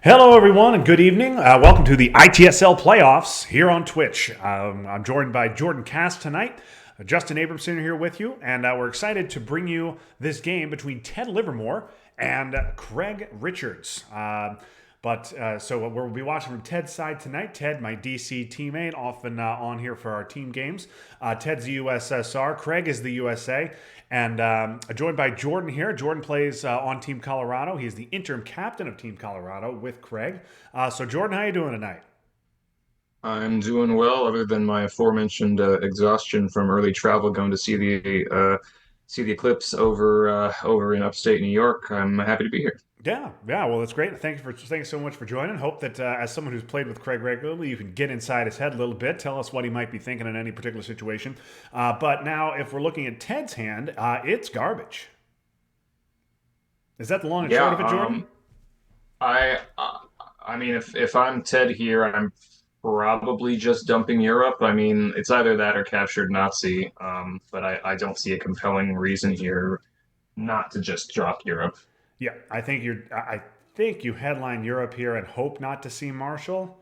Hello, everyone, and good evening. Welcome to the ITSL playoffs here on Twitch. I'm joined by Jordan Cass tonight. Justin Abramson here with you, and we're excited to bring you this game between Ted Livermore and Craig Richards. So we'll be watching from Ted's side tonight. Ted, my DC teammate, often on here for our team games. Ted's the USSR. Craig is the USA. And joined by Jordan here. Jordan plays on Team Colorado. He's the interim captain of Team Colorado with Craig. So Jordan, how you doing tonight? I'm doing well, other than my aforementioned exhaustion from early travel going to see the eclipse over in upstate New York. I'm happy to be here. Yeah. Well, that's great. Thanks so much for joining. Hope that as someone who's played with Craig regularly, you can get inside his head a little bit. Tell us what he might be thinking in any particular situation. But now, if we're looking at Ted's hand, it's garbage. Is that the long and short Yeah, of it, Jordan? I I mean, if I'm Ted here, I'm probably just dumping Europe. I mean, it's either that or captured Nazi. But I don't see a compelling reason here not to just drop Europe. Yeah, I think you headline Europe here and hope not to see Marshall.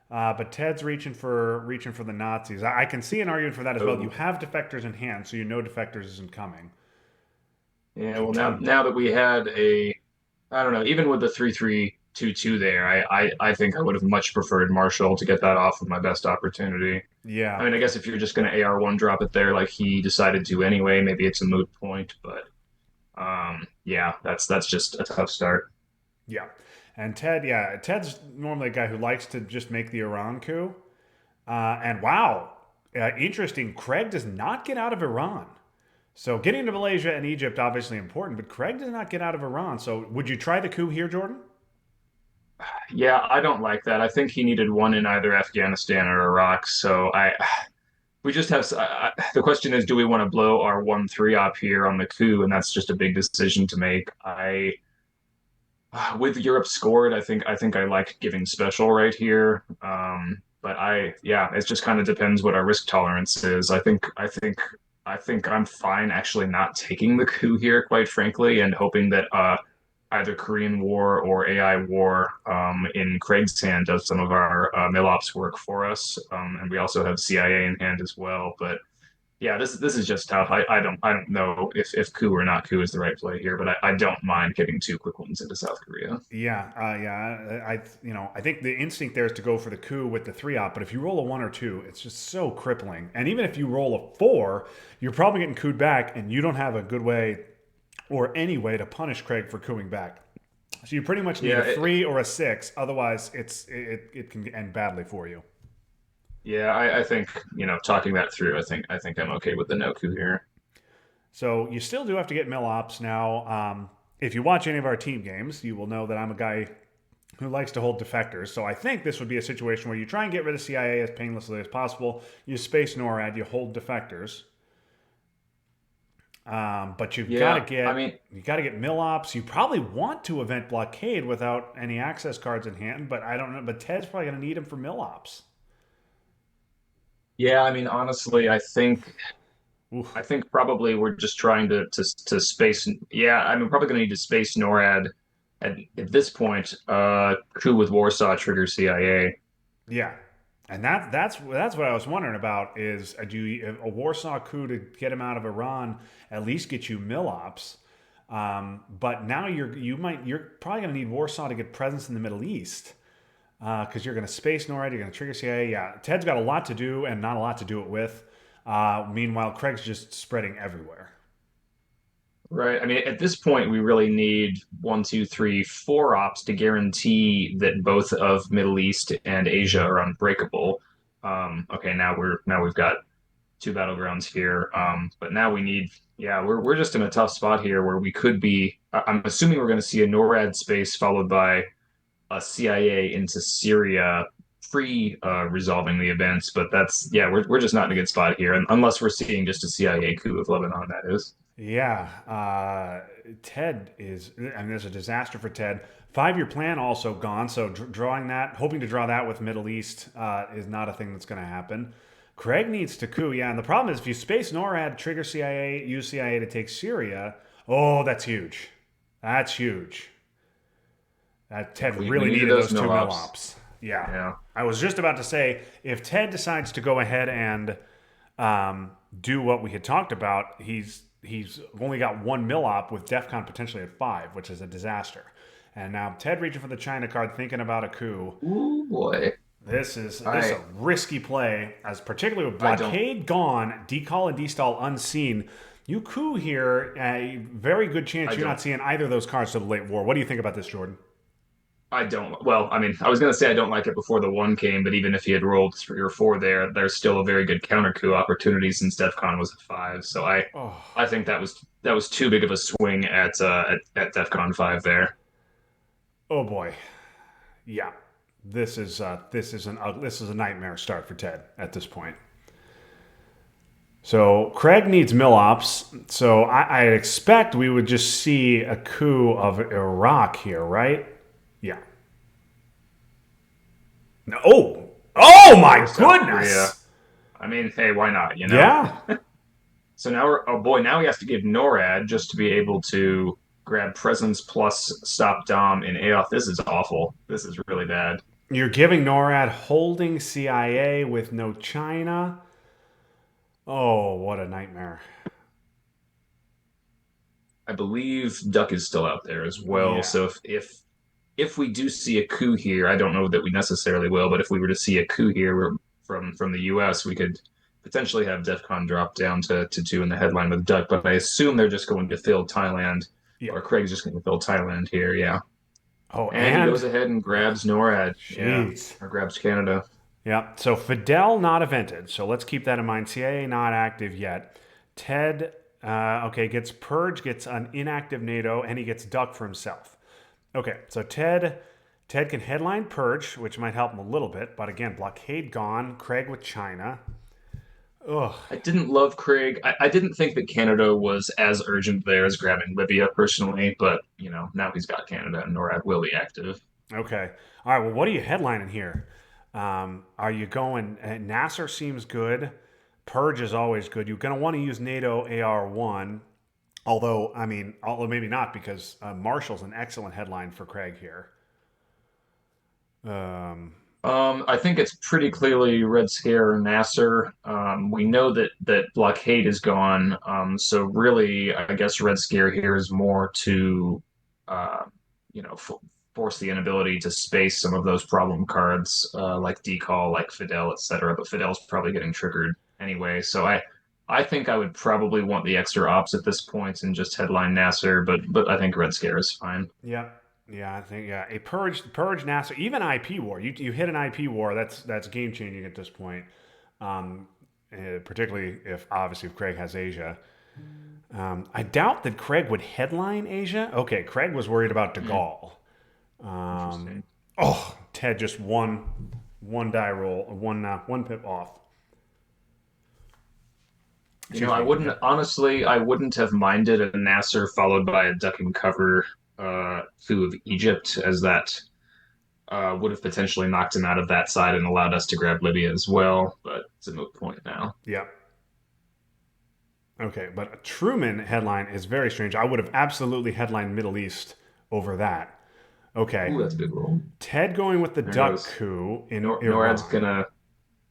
But Ted's reaching for the Nazis. I can see an argument for that as well. You Oh, have defectors in hand, so you know defectors isn't coming. yeah. So Well, tell now me. now that we had I don't know, even with the 3-3-2-2 there, I think I would have much preferred Marshall to get that off with my best opportunity. I Yeah, mean, I guess if you're just going to AR1 drop it there like he decided to anyway, maybe it's a moot point, but yeah, that's just a tough start. yeah. And Ted's normally a guy who likes to just make the Iran coup. And wow, interesting. Craig does not get out of Iran. So getting to Malaysia and Egypt obviously important, but Craig does not get out of Iran. So would you try the coup here, Jordan? Yeah, I don't like that. I think he needed one in either Afghanistan or Iraq, so I we just have the question is, do we want to blow our 1-3 op here on the coup? And that's just a big decision to make. I with Europe scored, I think I like giving special right here. But yeah, it just kind of depends what our risk tolerance is. I think I'm fine actually not taking the coup here, quite frankly, and hoping that either Korean War or AI War in Craig's hand does some of our MilOps work for us. And we also have CIA in hand as well. But yeah, this is just tough. I don't know if coup or not coup is the right play here, but I don't mind getting two quick ones into South Korea. I think the instinct there is to go for the coup with the three op, but if you roll a one or two, it's just so crippling. And even if you roll a four, you're probably getting cooed back, and you don't have a good way or any way to punish Craig for cooing back. So you pretty much need Yeah, a three or a six, otherwise it can end badly for you. yeah. I think talking that through, I think I'm okay with the no coup here. So you still do have to get mill ops now. If you watch any of our team games, you will know that I'm a guy who likes to hold defectors. So I think this would be a situation where you try and get rid of CIA as painlessly as possible. You space NORAD, you hold defectors. But Yeah, I mean, you got to get mill ops. You probably want to event blockade without any access cards in hand, but I don't know. But Ted's probably going to need them for mill ops. yeah, I mean, honestly, I think Oof. I think probably we're just trying to space. Yeah, I mean, probably going to need to space NORAD at this point. Coup with Warsaw triggers CIA. Yeah, and that's what I was wondering about is do you, a Warsaw coup to get him out of Iran at least get you mill ops, but now you're probably going to need Warsaw to get presence in the Middle East because you're going to space NORAD, you're going to trigger CIA. Yeah, Ted's got a lot to do and not a lot to do it with. Meanwhile, Craig's just spreading everywhere. Right. I mean, at this point, we really need one, two, three, four ops to guarantee that both of Middle East and Asia are unbreakable. Okay, now we've got two battlegrounds here. But now we need, yeah, we're just in a tough spot here where we could be. I'm assuming we're going to see a NORAD space followed by a CIA into Syria pre resolving the events. But that's yeah, we're just not in a good spot here, and unless we're seeing just a CIA coup of Lebanon, that is. Yeah, Ted is. I mean, there's a disaster for Ted. 5-year plan also gone. So drawing that, hoping to draw that with Middle East is not a thing that's going to happen. Craig needs to coup. Yeah, and the problem is if you space NORAD, trigger CIA, use CIA to take Syria. Oh, that's huge. That's huge. Yeah, Ted we really needed needed those those two mill mil ops. ops. Yeah. Yeah. I was just about to say if Ted decides to go ahead and do what we had talked about, he's only got one mil op with DEFCON potentially at 5, which is a disaster. And now Ted reaching for the China card, thinking about a coup. Ooh boy. This is I a risky play, as particularly with I don't blockade gone, decall and destall unseen. You coup here, a very good chance I you're don't not seeing either of those cards to the late war. What do you think about this, Jordan? I don't. Well, I mean, I was gonna say I don't like it before the one came, but even if he had rolled 3 or 4 there, there's still a very good counter coup opportunity since DEFCON was at 5. So Oh, I think that was too big of a swing at DEFCON 5 there. oh boy, yeah. This is a nightmare start for Ted at this point. So Craig needs mill ops. So I expect we would just see a coup of Iraq here, right? Yeah. Oh Or my South Korea. goodness. I mean, hey, why not, you know? Yeah. So now oh boy, now he has to give NORAD just to be able to grab presence plus stop Dom in AOF. This is awful. This is really bad. You're giving NORAD holding CIA with no China. Oh, what a nightmare. I believe Duck is still out there as well. Yeah. So if we do see a coup here, I don't know that we necessarily will, but if we were to see a coup here from the US, we could potentially have DEFCON drop down to 2 in the headline with Duck, but I assume they're just going to fill Thailand, Yeah. or Craig's just going to fill Thailand here, yeah. Oh, And he and goes ahead and grabs NORAD, yeah, jeez. or grabs Canada. Yeah. So Fidel not evented. So let's keep that in mind. CIA not active yet. Ted, okay, gets purge, gets an inactive NATO, and he gets duck for himself. Okay, so Ted can headline purge, which might help him a little bit, but again, blockade gone. Craig with China. Ugh. I didn't love Craig. I didn't think that Canada was as urgent there as grabbing Libya personally, but now he's got Canada and NORAD will be active. Okay. All right. Well, what are you headlining here? Are you going? Nasser seems good. Purge is always good. You're going to want to use NATO AR1. Although, I mean, although maybe not because Marshall's an excellent headline for Craig here. Um, I think it's pretty clearly Red Scare Nasser. We know that blockade is gone. So really, I guess Red Scare here is more to, uh, force the inability to space some of those problem cards, like Decall, like Fidel, etc. But Fidel's probably getting triggered anyway. So I think I would probably want the extra ops at this point and just headline Nasser. But I think Red Scare is fine. yeah, yeah, I think a purge Nasser, even IP war. You hit an IP war. That's game changing at this point. Um, Particularly if Craig has Asia. I doubt that Craig would headline Asia. Okay, Craig was worried about De Hmm, Gaulle. interesting. Oh, Ted just one die roll, one pip off. Excuse I me. wouldn't Yep. honestly, I wouldn't have minded a Nasser followed by a duck and cover coup of Egypt, as that would have potentially knocked him out of that side and allowed us to grab Libya as well. But it's a moot point now. Yep. Okay, but a Truman headline is very strange. I would have absolutely headlined Middle East over that. Okay, Ooh, that's a big roll. Ted going with the There duck goes. coup in Nor NORAD's Iran gonna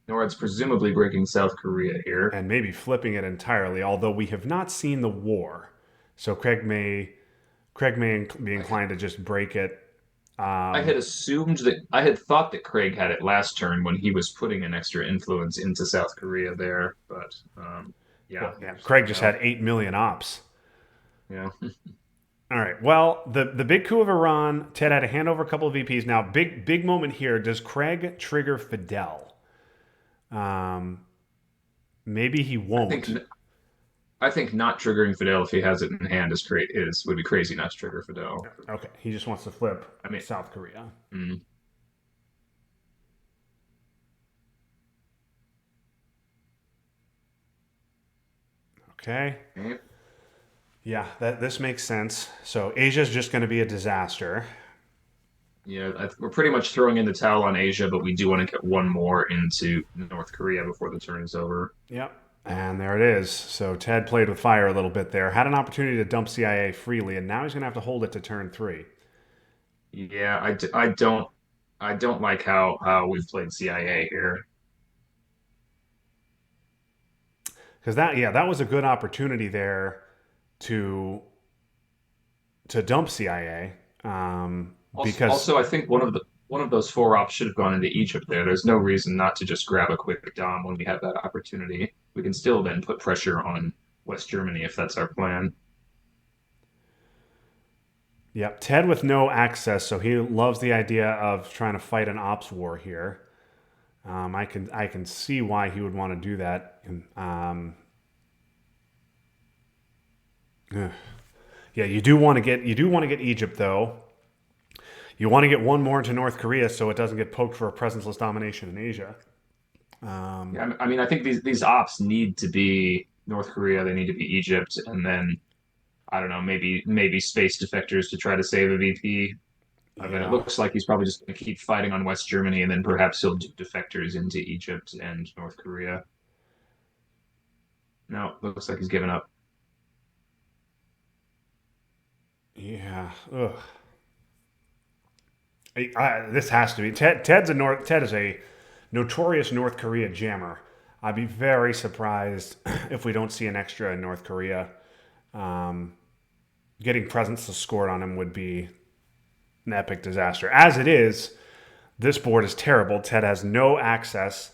NORAD's presumably breaking South Korea here. and maybe flipping it entirely. Although we have not seen the war, so Craig may be I, inclined to just break it. I had assumed that I had thought that Craig had it last turn when he was putting an extra influence into South Korea there, but yeah, Well, yeah, Craig interesting. just No, had 8 million ops. yeah. All right. Well, the big coup of Iran. Ted had to hand over a couple of VPs. Now, big moment here. Does Craig trigger Fidel? Um, Maybe he I think won't. I think not triggering Fidel if he has it in hand is would be crazy not to trigger Fidel. Okay. He just wants to flip I mean, South Korea. mm, Okay. okay. Yeah, this makes sense. So Asia's just going to be a disaster. Yeah, we're pretty much throwing in the towel on Asia, but we do want to get one more into North Korea before the turn is over. Yep. And there it is. So Ted played with fire a little bit there. Had an opportunity to dump CIA freely, and now he's going to have to hold it to turn 3. Yeah, I don't like how we've played CIA here. Because that was a good opportunity there to dump CIA. Because Also, I think one of those four ops should have gone into Egypt there. There's no reason not to just grab a quick dom when we have that opportunity. We can still then put pressure on West Germany if that's our plan. Ted with no access, so he loves the idea of trying to fight an ops war here. I can see why he would want to do that. Yeah, you do want to get Egypt though. You want to get one more into North Korea so it doesn't get poked for a presenceless domination in Asia. Yeah, I mean, I think these ops need to be North Korea, they need to be Egypt, and then I don't know, maybe space defectors to try to save a VP. But it Yeah, looks like he's probably just going to keep fighting on West Germany, and then perhaps he'll do defectors into Egypt and North Korea. No, looks like he's given up. yeah. Ugh. This has to be Ted is a notorious North Korea jammer. I'd be very surprised if we don't see an extra in North Korea. Um, Getting presents scored on him would be an epic disaster. As it is, this board is terrible. Ted has no access,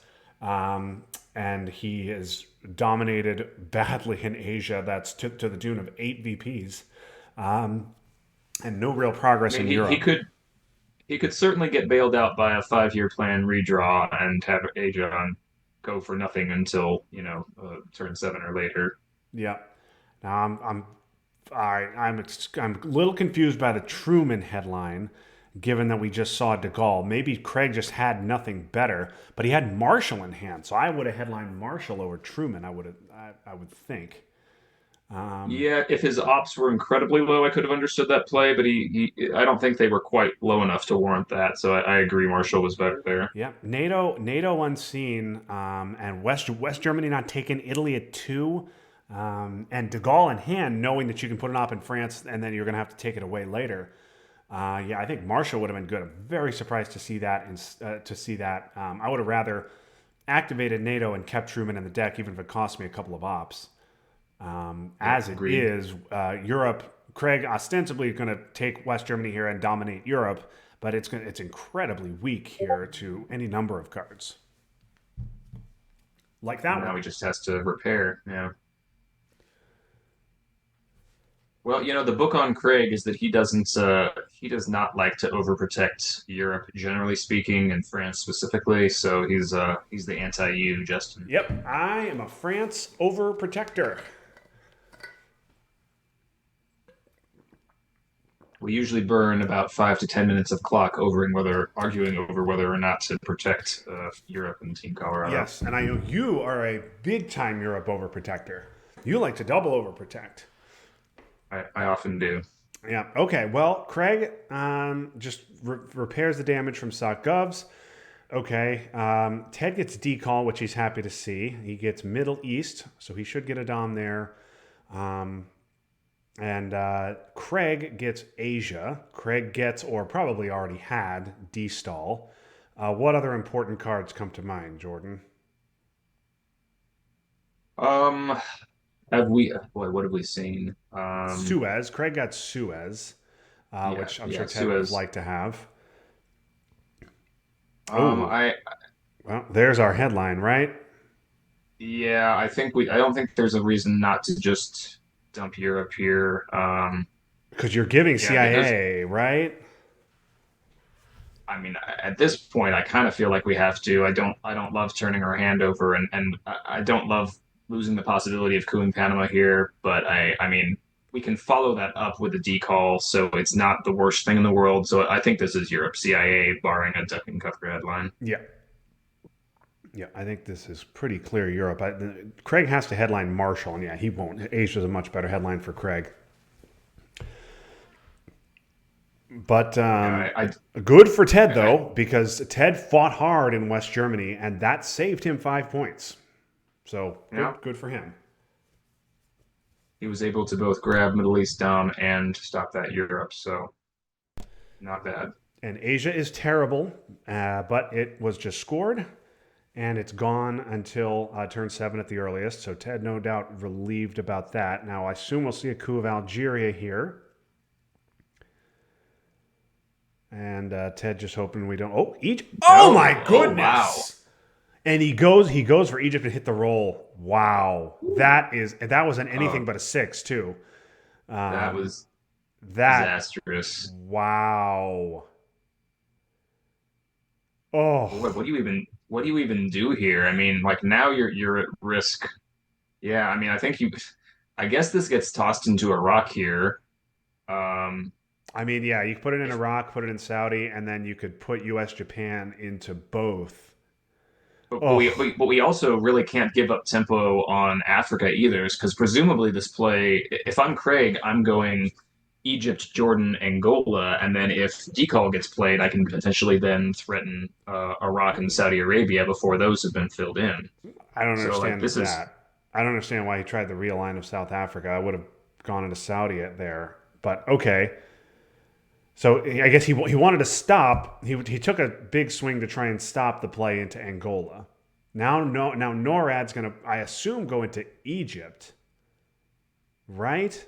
and he is dominated badly in Asia. That's to the tune of 8 VPs, and no real I progress mean, in Europe. he could certainly get bailed out by a 5 year plan redraw and have Ajon go for nothing until turn seven or later. Yeah. Now I'm a little confused by the Truman headline, given that we just saw De Gaulle. Maybe Craig just had nothing better, but he had Marshall in hand, so I would have headlined Marshall over Truman. I would think. Yeah, if his ops were incredibly low, I could have understood that play, but I don't think they were quite low enough to warrant that. So I agree, Marshall was better there. Yeah, NATO unseen, and West Germany not taken, Italy at 2, and De Gaulle in hand, knowing that you can put it up in France and then you're going to have to take it away later. Yeah, I think Marshall would have been good. I'm very surprised to see that. I would have rather activated NATO and kept Truman in the deck, even if it cost me a couple of ops. Yeah, As it agreed. is, Europe, Craig ostensibly going to take West Germany here and dominate Europe, but it's incredibly weak here to any number of cards, like that Now one. he just has to repair. Yeah. Well, the book on Craig is that he does not like to overprotect Europe, generally speaking, and France specifically. So he's the anti-you, Justin. Yep, I am a France overprotector. We usually burn about 5 to 10 minutes of clock arguing over whether or not to protect Europe and Team Colorado. Yes, and I know you are a big time Europe overprotector. You like to double overprotect. I often do. Yeah. Okay. Well, Craig just repairs the damage from SOC Govs. Okay. Ted gets decall, which he's happy to see. He gets Middle East, so he should get a Dom there. Um, and Craig gets Asia. Craig gets, or probably already had, D-stall. What other important cards come to mind, Jordan? Um, have we? Boy, what have we seen? Suez. Craig got Suez, which I'm sure Yeah, Ted would have Suez. liked to have. Um, Oh, I well, there's our headline, right? yeah, I don't think there's a reason not to just dump Europe here. Because you're giving Yeah, there's. CIA, right? I mean, at this point, I kind of feel like we have to. I don't love turning our hand over, and I don't love losing the possibility of cooling Panama here. But I mean, we can follow that up with a decall, so it's not the worst thing in the world. So I think this is Europe CIA, barring a duck and cover headline. Yeah. Yeah, I think this is pretty clear Europe. Craig has to headline Marshall, and yeah, he won't. Asia's a much better headline for Craig. But Yeah, good for Ted, I though, because Ted fought hard in West Germany, and that saved him 5 points. So yeah, good for him. he was able to both grab Middle East Dom and stop that Europe. So Not bad. And Asia is terrible, but it was just scored, and it's gone until turn 7 at the earliest. So Ted, no doubt, relieved about that. Now, I assume we'll see a coup of Algeria here. And Ted just hoping we don't. Oh, Egypt! Oh No. my Oh, wow. goodness! And he goes for Egypt and hit the roll. Wow, that wasn't anything Oh, but a 6 too. that Um, was that disastrous. wow. What, Oh, what do you even do here? I mean, like now you're at risk. Yeah, I mean, I guess this gets tossed into Iraq here. Um, I mean, yeah, you could put it in if Iraq, put it in Saudi, and then you could put U.S. Japan into both. but Oh, we also really can't give up tempo on Africa either, because presumably this play, if I'm Craig, I'm going Egypt, Jordan, Angola, and then if decal gets played, I can potentially then threaten Iraq and Saudi Arabia before those have been filled in. I don't So like understand this is that. I don't understand why he tried the realign of South Africa. I would have gone into Saudi there, but okay. So I guess he wanted to stop. He took a big swing to try and stop the play into Angola. Now no now NORAD's gonna I assume go into Egypt, right?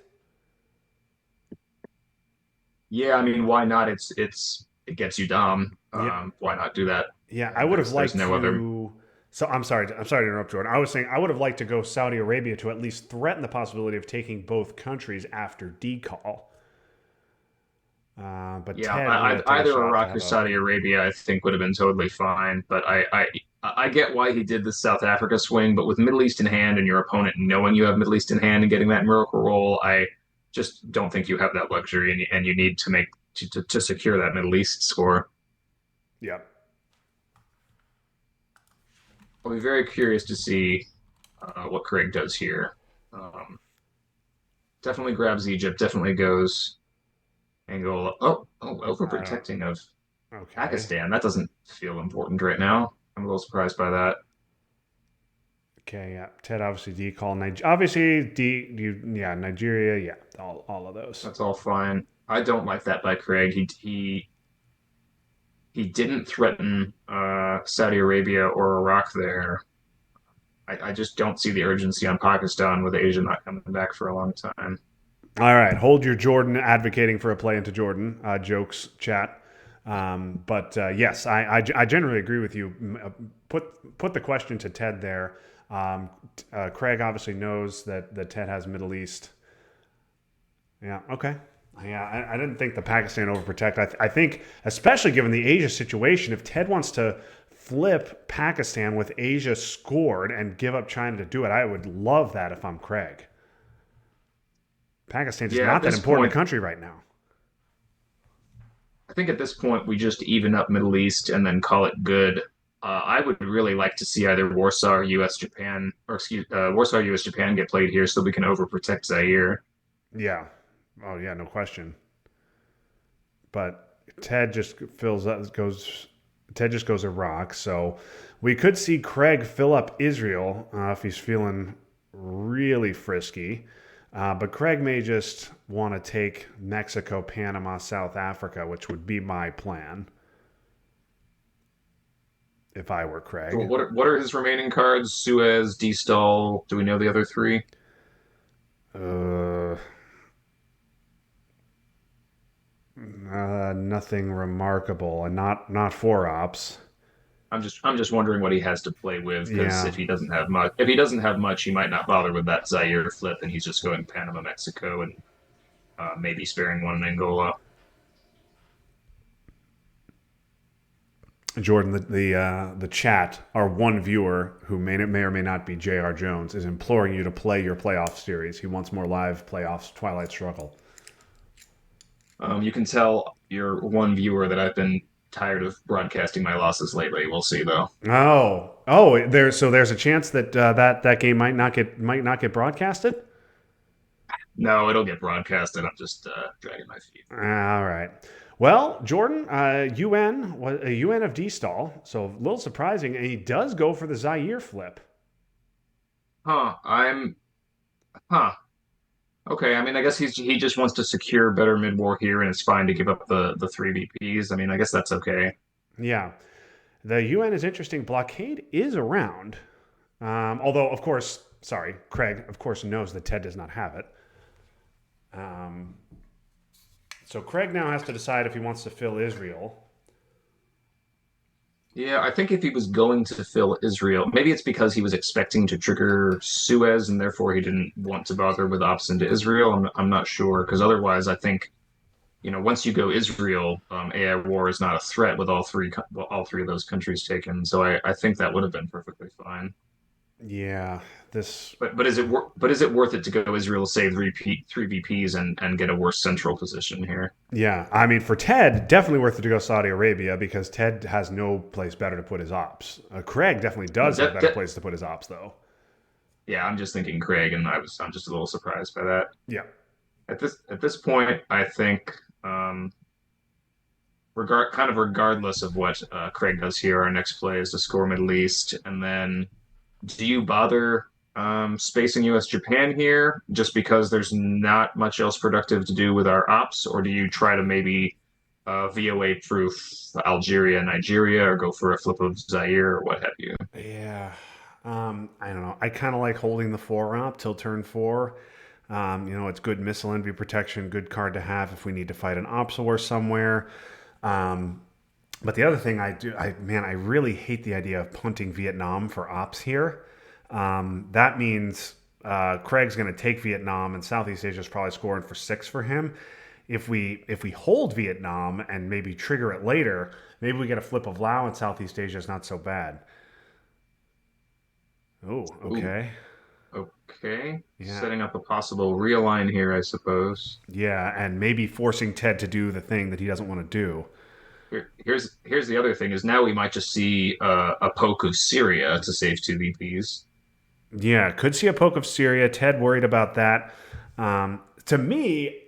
yeah, I mean, why not? It gets you dumb. Yeah, Why not do that? yeah. I would have There's liked no other. to. So I'm sorry to interrupt, Jordan. I was saying I would have liked to go Saudi Arabia to at least threaten the possibility of taking both countries after decall. But Yeah, Ted wanted to take a either shot to Iraq or have a. Saudi Arabia, I think would have been totally fine. But I get why he did the South Africa swing, but with Middle East in hand and your opponent knowing you have Middle East in hand and getting that miracle roll, I just don't think you have that luxury, and you need to make to secure that Middle East score. Yep. I'll be very curious to see what Craig does here. Um, Definitely grabs Egypt. Definitely goes Angola. Oh, I don't. overprotecting of Okay. Pakistan. That doesn't feel important right now. I'm a little surprised by that. Okay. Yeah. Ted obviously decall. Obviously yeah, Nigeria. Yeah. All of those. That's all fine. I don't like that by Craig. He didn't threaten Saudi Arabia or Iraq there. I just don't see the urgency on Pakistan with Asia not coming back for a long time. All right, hold your Jordan advocating for a play into Jordan jokes chat. But yes, I generally agree with you. Put the question to Ted there. Craig obviously knows that Ted has Middle East. Yeah, okay. Yeah, I didn't think the Pakistan overprotect. I think, especially given the Asia situation, if Ted wants to flip Pakistan with Asia scored and give up China to do it, I would love that if I'm Craig. Pakistan's just Yeah, at not that this important a point, country right now. I think at this point we just even up Middle East and then call it good. I would really like to see either Warsaw or U.S. Japan, or excuse Warsaw U.S. Japan get played here so we can overprotect Zaire. Yeah. Oh yeah, no question. But Ted just fills up goes. Ted just goes Iraq. So we could see Craig fill up Israel if he's feeling really frisky. But Craig may just want to take Mexico, Panama, South Africa, which would be my plan if I were So Craig. what are his remaining cards? Suez, D-Stall. Do we know the other three? Uh, Nothing remarkable, and not four ops. I'm just wondering what he has to play with because Yeah, if he doesn't have much, he might not bother with that Zaire flip, and he's just going Panama, Mexico, and maybe sparing one in Angola. Jordan, the chat, our one viewer who may or may not be J.R. Jones, is imploring you to play your playoff series. He wants more live playoffs, Twilight Struggle. You can tell your one viewer that I've been tired of broadcasting my losses lately. We'll see though. There's a chance that that game might not get broadcasted. No, it'll get broadcasted. I'm just dragging my feet. All right. Well, Jordan, UN of D stall, so a little surprising, and he does go for the Zaire flip. Huh? I'm huh. Okay, I mean, I guess he just wants to secure better mid-war here, and it's fine to give up the three VPs. I mean, I guess that's okay. Yeah. The UN is interesting. Blockade is around. Although, of course, sorry, Craig, of course, knows that Ted does not have it. Um, so Craig now has to decide if he wants to fill Israel. Yeah, I think if he was going to fill Israel, maybe it's because he was expecting to trigger Suez, and therefore he didn't want to bother with ops into Israel. I'm not sure because otherwise, I think once you go Israel, AI war is not a threat with all three of those countries taken. So I think that would have been perfectly fine. Yeah, this. But is it worth it to go Israel save three VPs and get a worse central position here? Yeah, I mean, for Ted, definitely worth it to go Saudi Arabia because Ted has no place better to put his ops. Craig definitely No, does have a better place to put his ops, though. yeah, I'm just thinking Craig, and I'm just a little surprised by that. Yeah, At this point, I think regardless of what Craig does here, our next play is to score Middle East, and then do you bother spacing US Japan here just because there's not much else productive to do with our ops, or do you try to maybe VOA proof Algeria, Nigeria, or go for a flip of Zaire or what have you? yeah. I don't know. I kind of like holding the four op till turn four. It's good missile envy protection, good card to have if we need to fight an ops war somewhere. Um, but the other thing I really hate the idea of punting Vietnam for ops here. That means Craig's going to take Vietnam, and Southeast Asia is probably scoring for six for him. If we hold Vietnam and maybe trigger it later, maybe we get a flip of Lao and Southeast Asia is not so bad. Oh, Ooh, okay. okay. Yeah. Setting up a possible realign here, I suppose. Yeah, and maybe forcing Ted to do the thing that he doesn't want to do. Here's the other thing is now we might just see a poke of Syria to save two VPs. Yeah, could see a poke of Syria. Ted worried about that. To me,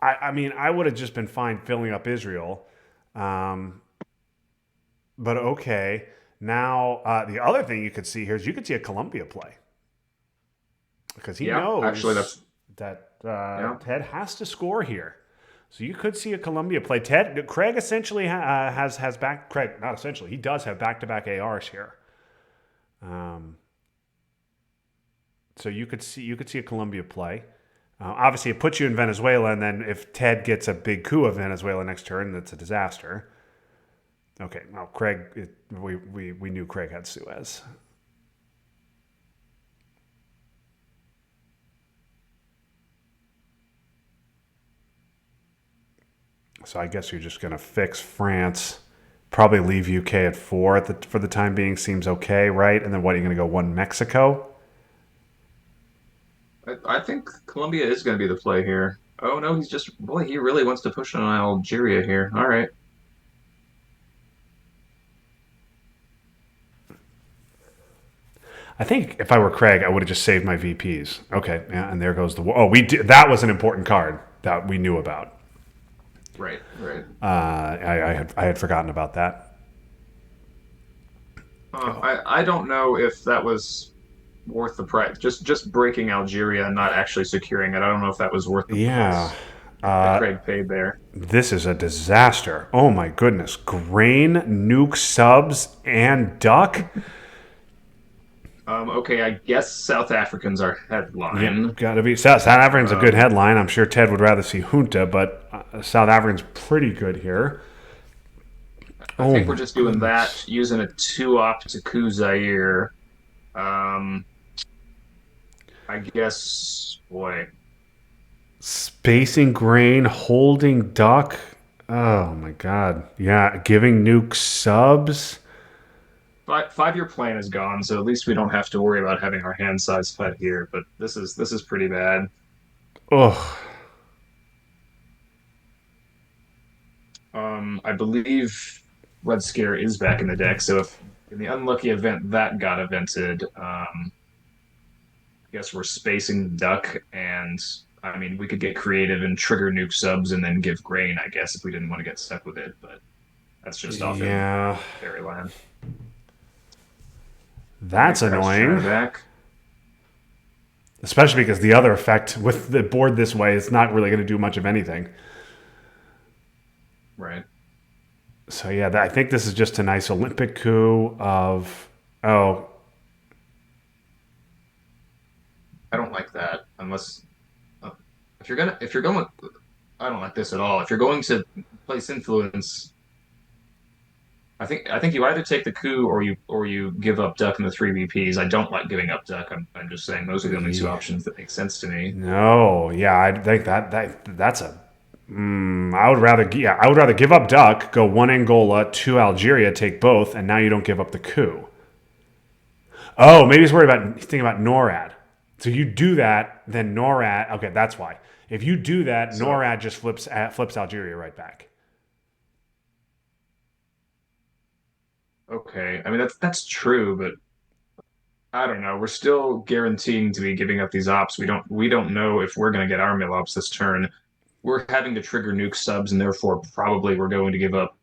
I mean, I would have just been fine filling up Israel. Um, but okay. Now, the other thing you could see here is you could see a Colombia play because he Yeah, actually, knows that's that yeah. Ted has to score here. So you could see a Colombia play. Craig essentially has back. Craig, not essentially, he does have back to back ARs here. Um, so you could see a Colombia play. Obviously, it puts you in Venezuela, and then if Ted gets a big coup of Venezuela next turn, that's a disaster. Okay, well, we knew Craig had Suez. So I guess you're just going to fix France. Probably leave UK at four for the time being seems okay, right? And then what are you going to go one Mexico? I think Colombia is going to be the play here. Oh no, he's just boy, he really wants to push on Algeria here. All right. I think if I were Craig, I would have just saved my VPs. Okay, yeah, and there goes the. Oh, we did, that was an important card that we knew about. Right, right. I had forgotten about that. I don't know if that was worth the price. Just breaking Algeria and not actually securing it. I don't know if that was worth the Yeah, price that Craig paid there. this is a disaster. Oh my goodness, grain, nuke subs, and duck. Okay, I guess South Africans are Yeah, headline. got to be. South African's a good Um, headline. I'm sure Ted would rather see Junta, but South African's pretty good here. I Oh think we're my just doing that goodness. using a two op to coup Zaire. Um, I guess, boy, Spacing grain, holding duck. Oh my god. Yeah, giving nuke subs. five-year plan is gone, so at least we don't have to worry about having our hand size cut here. But this is pretty bad. Oh, I believe Red Scare is back in the deck, so if in the unlucky event that got evented, I guess we're spacing duck, and I mean we could get creative and trigger nuke subs and then give grain, I guess, if we didn't want to get stuck with it. But that's just off in yeah. fairyland. That's Crouch China annoying. back. especially because the other effect with the board this way is not really going to do much of anything. Right. So yeah, I think this is just a nice Olympic coup of oh I don't like that unless uh, if you're going I don't like this at all. If you're going to place influence, I think you either take the coup or you give up Duck and the three VPs. I don't like giving up Duck. I'm just saying those are the only two yeah, options that make sense to me. no yeah I think that's a I would rather give up Duck, go one Angola, two Algeria, take both, and now you don't give up the coup. Oh, maybe he's thinking about NORAD. So you do that, then NORAD. Okay, that's why. If you do that, So NORAD just flips Algeria right back. okay, I mean that's true, but I don't know. We're still guaranteeing to be giving up these ops. We don't know if we're going to get our mill ops this turn. We're having to trigger nuke subs, and therefore probably we're going to give up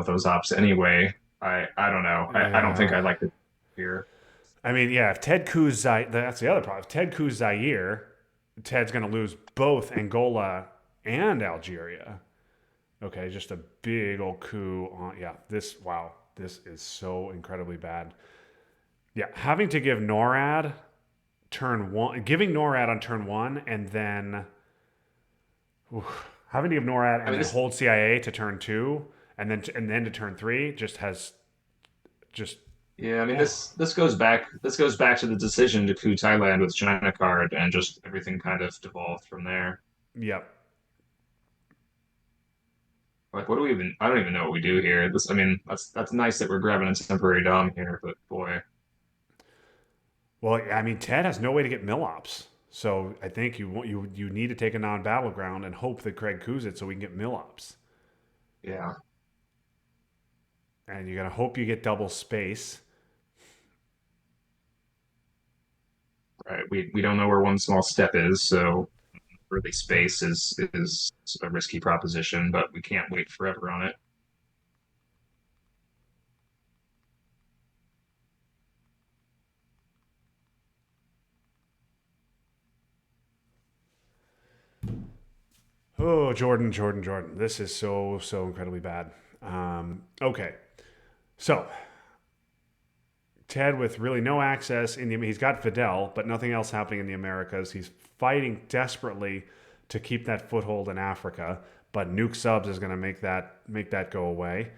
those ops anyway. I don't know. I don't think Yeah. I like it here. I mean, yeah, if Ted coups Zaire, that's the other problem. If Ted coups Zaire, Ted's going to lose both Angola and Algeria. Okay, just a big old coup on. Yeah, wow, this is so incredibly bad. Yeah, having to give NORAD turn one, giving NORAD on turn one, and then having to give NORAD I and mean then this hold CIA to turn two, and then to turn three just yeah, I mean oh this goes back to the decision to coup Thailand with China card and just everything kind of devolved from there. yep. Like what do we even I don't even know what we do here. This I mean that's nice that we're grabbing a temporary dom here, but boy. Well, I mean, Ted has no way to get Millops. So I think you need to take a non-battleground and hope that Craig coups it so we can get Millops. Yeah. And you're gonna hope you get double space. Right. We don't know where one small step is, so early space is a risky proposition, but we can't wait forever on it. Oh, Jordan. This is so incredibly bad. Okay, so Ted with really no access he's got Fidel, but nothing else happening in the Americas. He's fighting desperately to keep that foothold in Africa, but nuke subs is going to make that go away.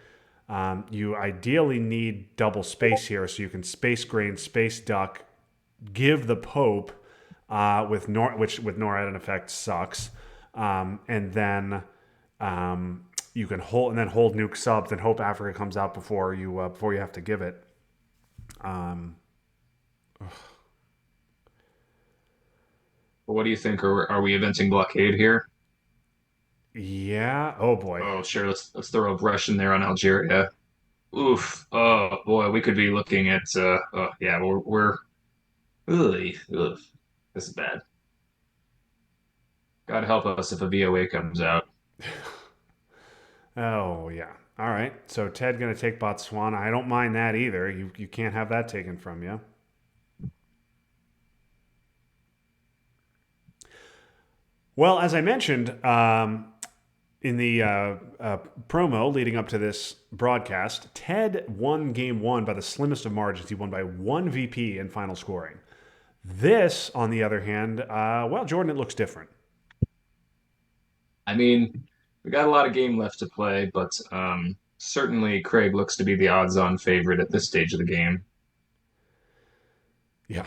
You ideally need double space here, so you can space grain, space duck, give the Pope which with NORAD in effect sucks, and then you can hold nuke subs and hope Africa comes out before you have to give it. Um, But what do you think? Are we eventing blockade here? yeah. Oh boy. Oh, sure. Let's throw a brush in there on Algeria. Oof. Oh boy, we could be looking at. Oh yeah, we're really. Ugh, this is bad. God help us if a VOA comes out. Oh yeah. All right. So Ted gonna take Botswana. I don't mind that either. You can't have that taken from you. Well, as I mentioned, in the promo leading up to this broadcast, Ted won game one by the slimmest of margins. He won by one VP in final scoring. This, on the other hand, well, Jordan, it looks different. I mean, we got a lot of game left to play, but certainly Craig looks to be the odds-on favorite at this stage of the game. Yeah.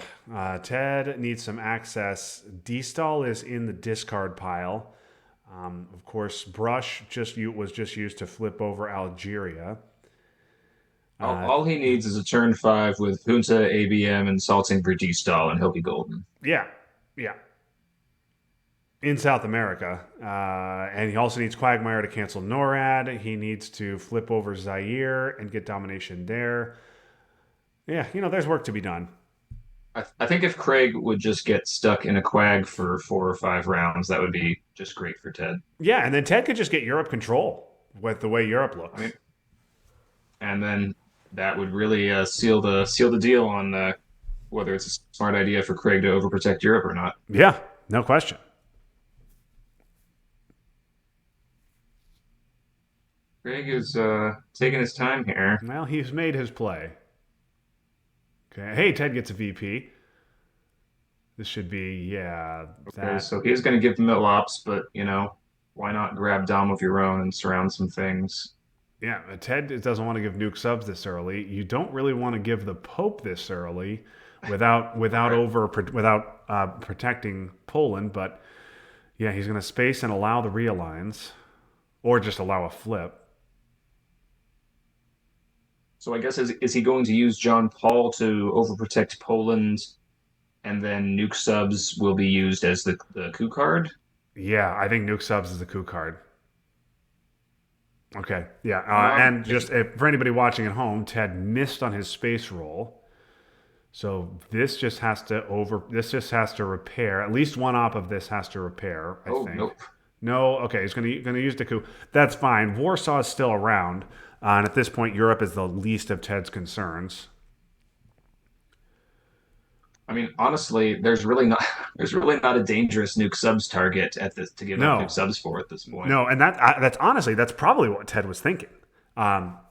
Ted needs some access. D-Stall is in the discard pile. Of course, Brush was just used to flip over Algeria. Uh, All he needs is a turn five with Junta, ABM, and Salting for D-Stall, and he'll be golden. yeah, yeah. In South America. And he also needs Quagmire to cancel NORAD. He needs to flip over Zaire and get domination there. Yeah, there's work to be done. I think if Craig would just get stuck in a quag for 4 or 5 rounds, that would be just great for Ted. Yeah, and then Ted could just get Europe control with the way Europe I mean, looks. and then that would really seal the deal on whether it's a smart idea for Craig to overprotect Europe or not. Yeah, no question. Craig is taking his time here. Well, he's made his play. Okay. Hey, Ted gets a VP. This should be, yeah, Okay, that. so he's going to give the middle ops, but why not grab Dom of your own and surround some things? Yeah, Ted doesn't want to give nuke subs this early. You don't really want to give the Pope this early Right. without protecting Poland. But yeah, he's going to space and allow the realigns, or just allow a flip. So I guess is he going to use John Paul to overprotect Poland, and then nuke subs will be used as the coup card? Yeah, I think nuke subs is the coup card. Okay, yeah, and If just for anybody watching at home, Ted missed on his space roll. So this just has to repair. At least one op of this has to repair, I oh think. nope. No, okay, he's gonna use the coup. That's fine. Warsaw is still around, and at this point, Europe is the least of Ted's concerns. I mean, honestly, there's really not a dangerous nuke subs target at this to give up nuke No, subs for at this point. no, and that's honestly that's probably what Ted was thinking.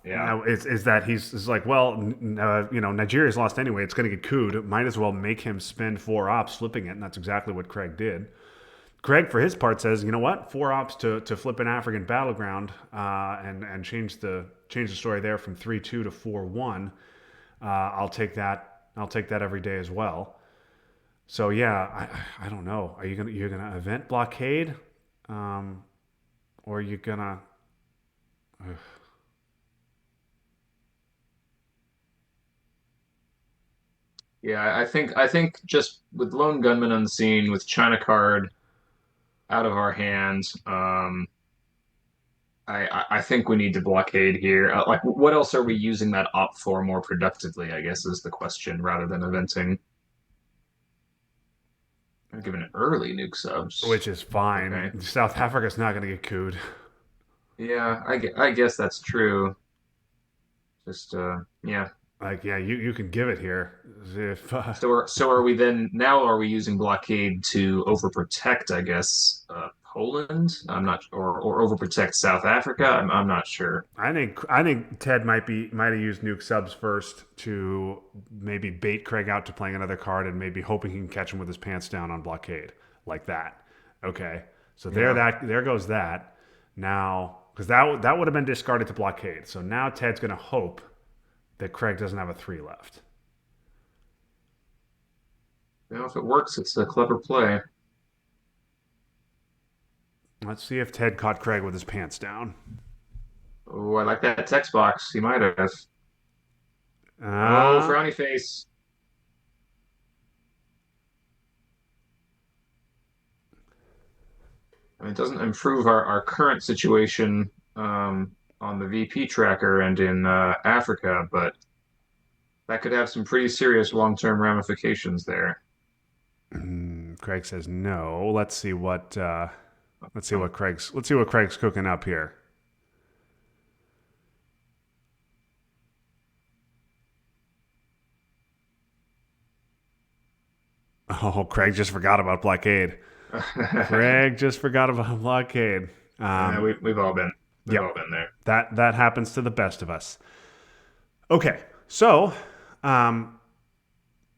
Yeah, Now is that he's like, well, Nigeria's lost anyway. It's going to get cooed. Might as well make him spend four ops flipping it, and that's exactly what Craig did. Craig, for his part, says, you know what, four ops to flip an African battleground and change the story there from 3-2 to 4-1. I'll take that. I'll take that every day as well. So yeah, I don't know. Are you're gonna event blockade, um, or are you gonna? yeah. I think just with lone gunman on the scene, with China card out of our hands, I think we need to blockade here. Like, what else are we using that op for more productively? I guess is the question, rather than eventing. I'm giving early nuke Which subs. is Okay. fine. South Africa's not gonna get cooed. Yeah, I guess that's true. Just yeah. Like yeah, you can give it here if So are we then now are we using blockade to overprotect, I guess, Poland? I'm not or overprotect South Africa? I'm not sure. I think Ted might have used nuke subs first to maybe bait Craig out to playing another card and maybe hoping he can catch him with his pants down on blockade like that. Okay, so Yeah. there goes that. Now because that would have been discarded to blockade. So now Ted's going to hope that Craig doesn't have a three left. If it works, it's a clever play. Let's see if Ted caught Craig with his pants down. Oh, I like that text box. He might have. Oh, Uh, frowny face. I mean, it doesn't improve our current situation on the VP tracker and in Africa, but that could have some pretty serious long-term ramifications there. Craig says no. Oh, Let's see what Craig's cooking up here. Oh, Craig just forgot about blockade. Craig just forgot about blockade. yeah, Um, we've yep, all been there. that happens to the best of us. Okay, so um,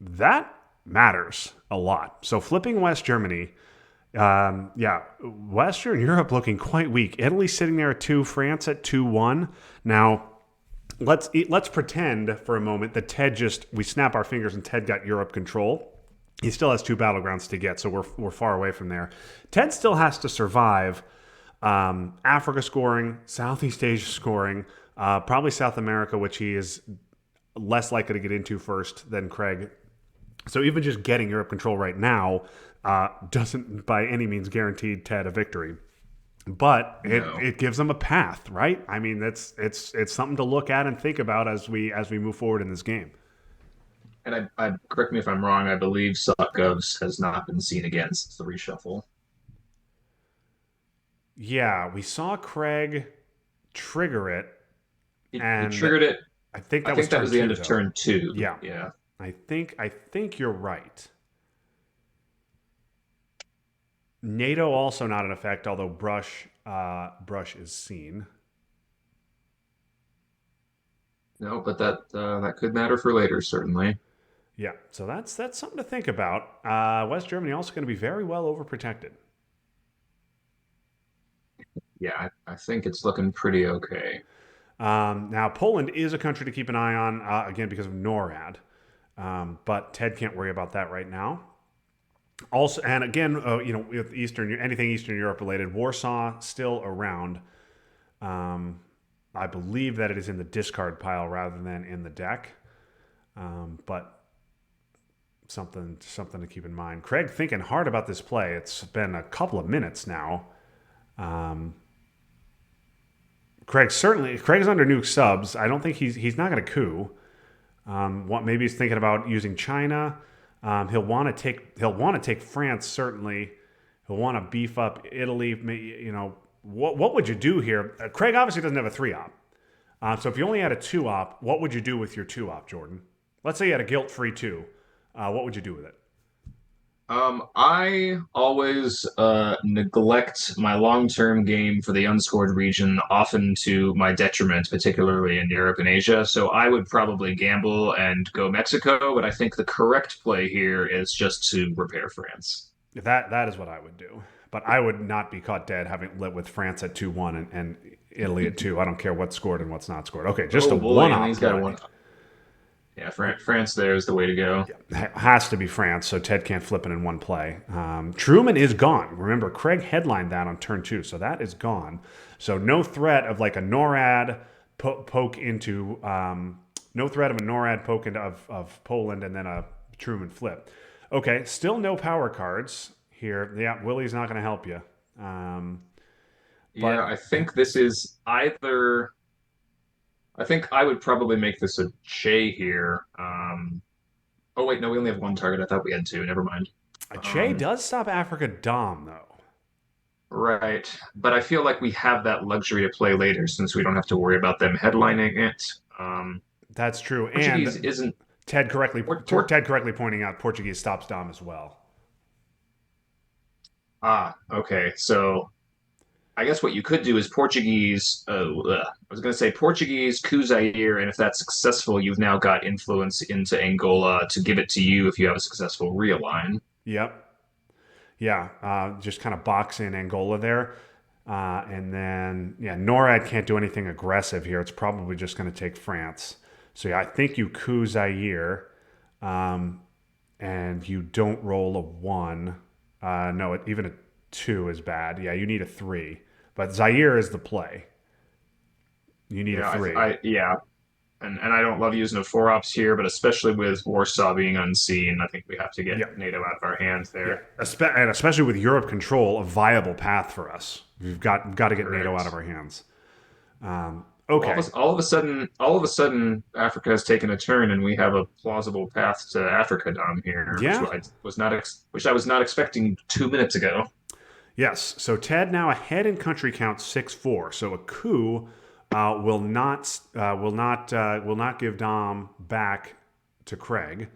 that matters a lot. So flipping West Germany, yeah, Western Europe looking quite weak. Italy sitting there at two, France at 2-1. Now let's pretend for a moment that Ted just we snap our fingers and Ted got Europe control. He still has two battlegrounds to get, so we're far away from there. Ted still has to survive Africa scoring, Southeast Asia scoring, probably South America, which he is less likely to get into first than Craig. So even just getting Europe control right now doesn't by any means guarantee Ted a victory. But No. it gives them a path, right? I mean, it's something to look at and think about as we move forward in this game. And I correct me if I'm wrong, I believe Sotgovs has not been seen again since the reshuffle. Yeah, we saw Craig trigger it, He and triggered it. I think I that was think that turn was the end two, of though. turn two. Yeah. Yeah. I think you're right. NATO also not in effect, although brush is seen. No, but that could matter for later, certainly. Yeah, so that's something to think about. West Germany also going to be very well overprotected. Yeah, I think it's looking pretty okay. Now Poland is a country to keep an eye on again because of NORAD, but Ted can't worry about that right now. Also, and again, with anything Eastern Europe related, Warsaw still around. Um, I believe that it is in the discard pile rather than in the deck, but something to keep in mind. Craig thinking hard about this play. It's been a couple of minutes now. Um, Craig's under nuke subs. I don't think he's not going to coup. Maybe he's thinking about using China. He'll want to take France certainly. He'll want to beef up Italy. What would you do here? Craig obviously doesn't have a 3-op. So if you only had a 2-op, what would you do with your 2-op, Jordan? Let's say you had a guilt-free 2. What would you do with it? I always neglect my long-term game for the unscored region, often to my detriment, particularly in Europe and Asia. So I would probably gamble and go Mexico, but I think the correct play here is just to repair France. That is what I would do. But I would not be caught dead having lived with France at 2-1 and Italy at 2. I don't care what's scored and what's not scored. Okay, just a Oh boy, and one-op he's got a play. one. Yeah, France there is the way to go. Has to be France, so Ted can't flip it in one play. Truman is gone. Remember, Craig headlined that on turn 2, so that is gone. So no threat of like a NORAD poke into, no threat of a NORAD poke into of Poland and then a Truman flip. Okay, still no power cards here. Yeah, Willie's not going to help you. Yeah, But I think this is either. I think I would probably make this a Che here. Oh wait, no, we only have one target. I thought we had two. Never mind. Che Um, does stop Africa Dom, though. right, but I feel like we have that luxury to play later since we don't have to worry about them headlining it. That's true. Portuguese And isn't. Ted correctly Port, Port, Ted correctly pointing out Portuguese stops Dom as well. okay. So I guess what you could do is Portuguese. I was going to say Portuguese coup Zaire, and if that's successful, you've now got influence into Angola to give it to you if you have a successful realign. Yep. Yeah. Just kind of box in Angola there. And then, yeah, NORAD can't do anything aggressive here. It's probably just going to take France. So, yeah, I think you coup Zaire um, and you don't roll a 1. No, even a 2 is bad. Yeah, you need a 3. But Zaire is the play. You need a Yeah, 3. yeah, and I don't love using the four ops here, but especially with Warsaw being unseen, I think we have to get Yeah. NATO out of our hands Yeah. there. And especially with Europe control, a viable path for us. We've got to get NATO out of Correct. our hands. All of Okay. a, all of a sudden, Africa has taken a turn, and we have a plausible path to Africa down here, Yeah. which I was not expecting 2 minutes ago. Yes. So Ted now ahead in country count 6-4. So a coup will not give Dom back to Craig.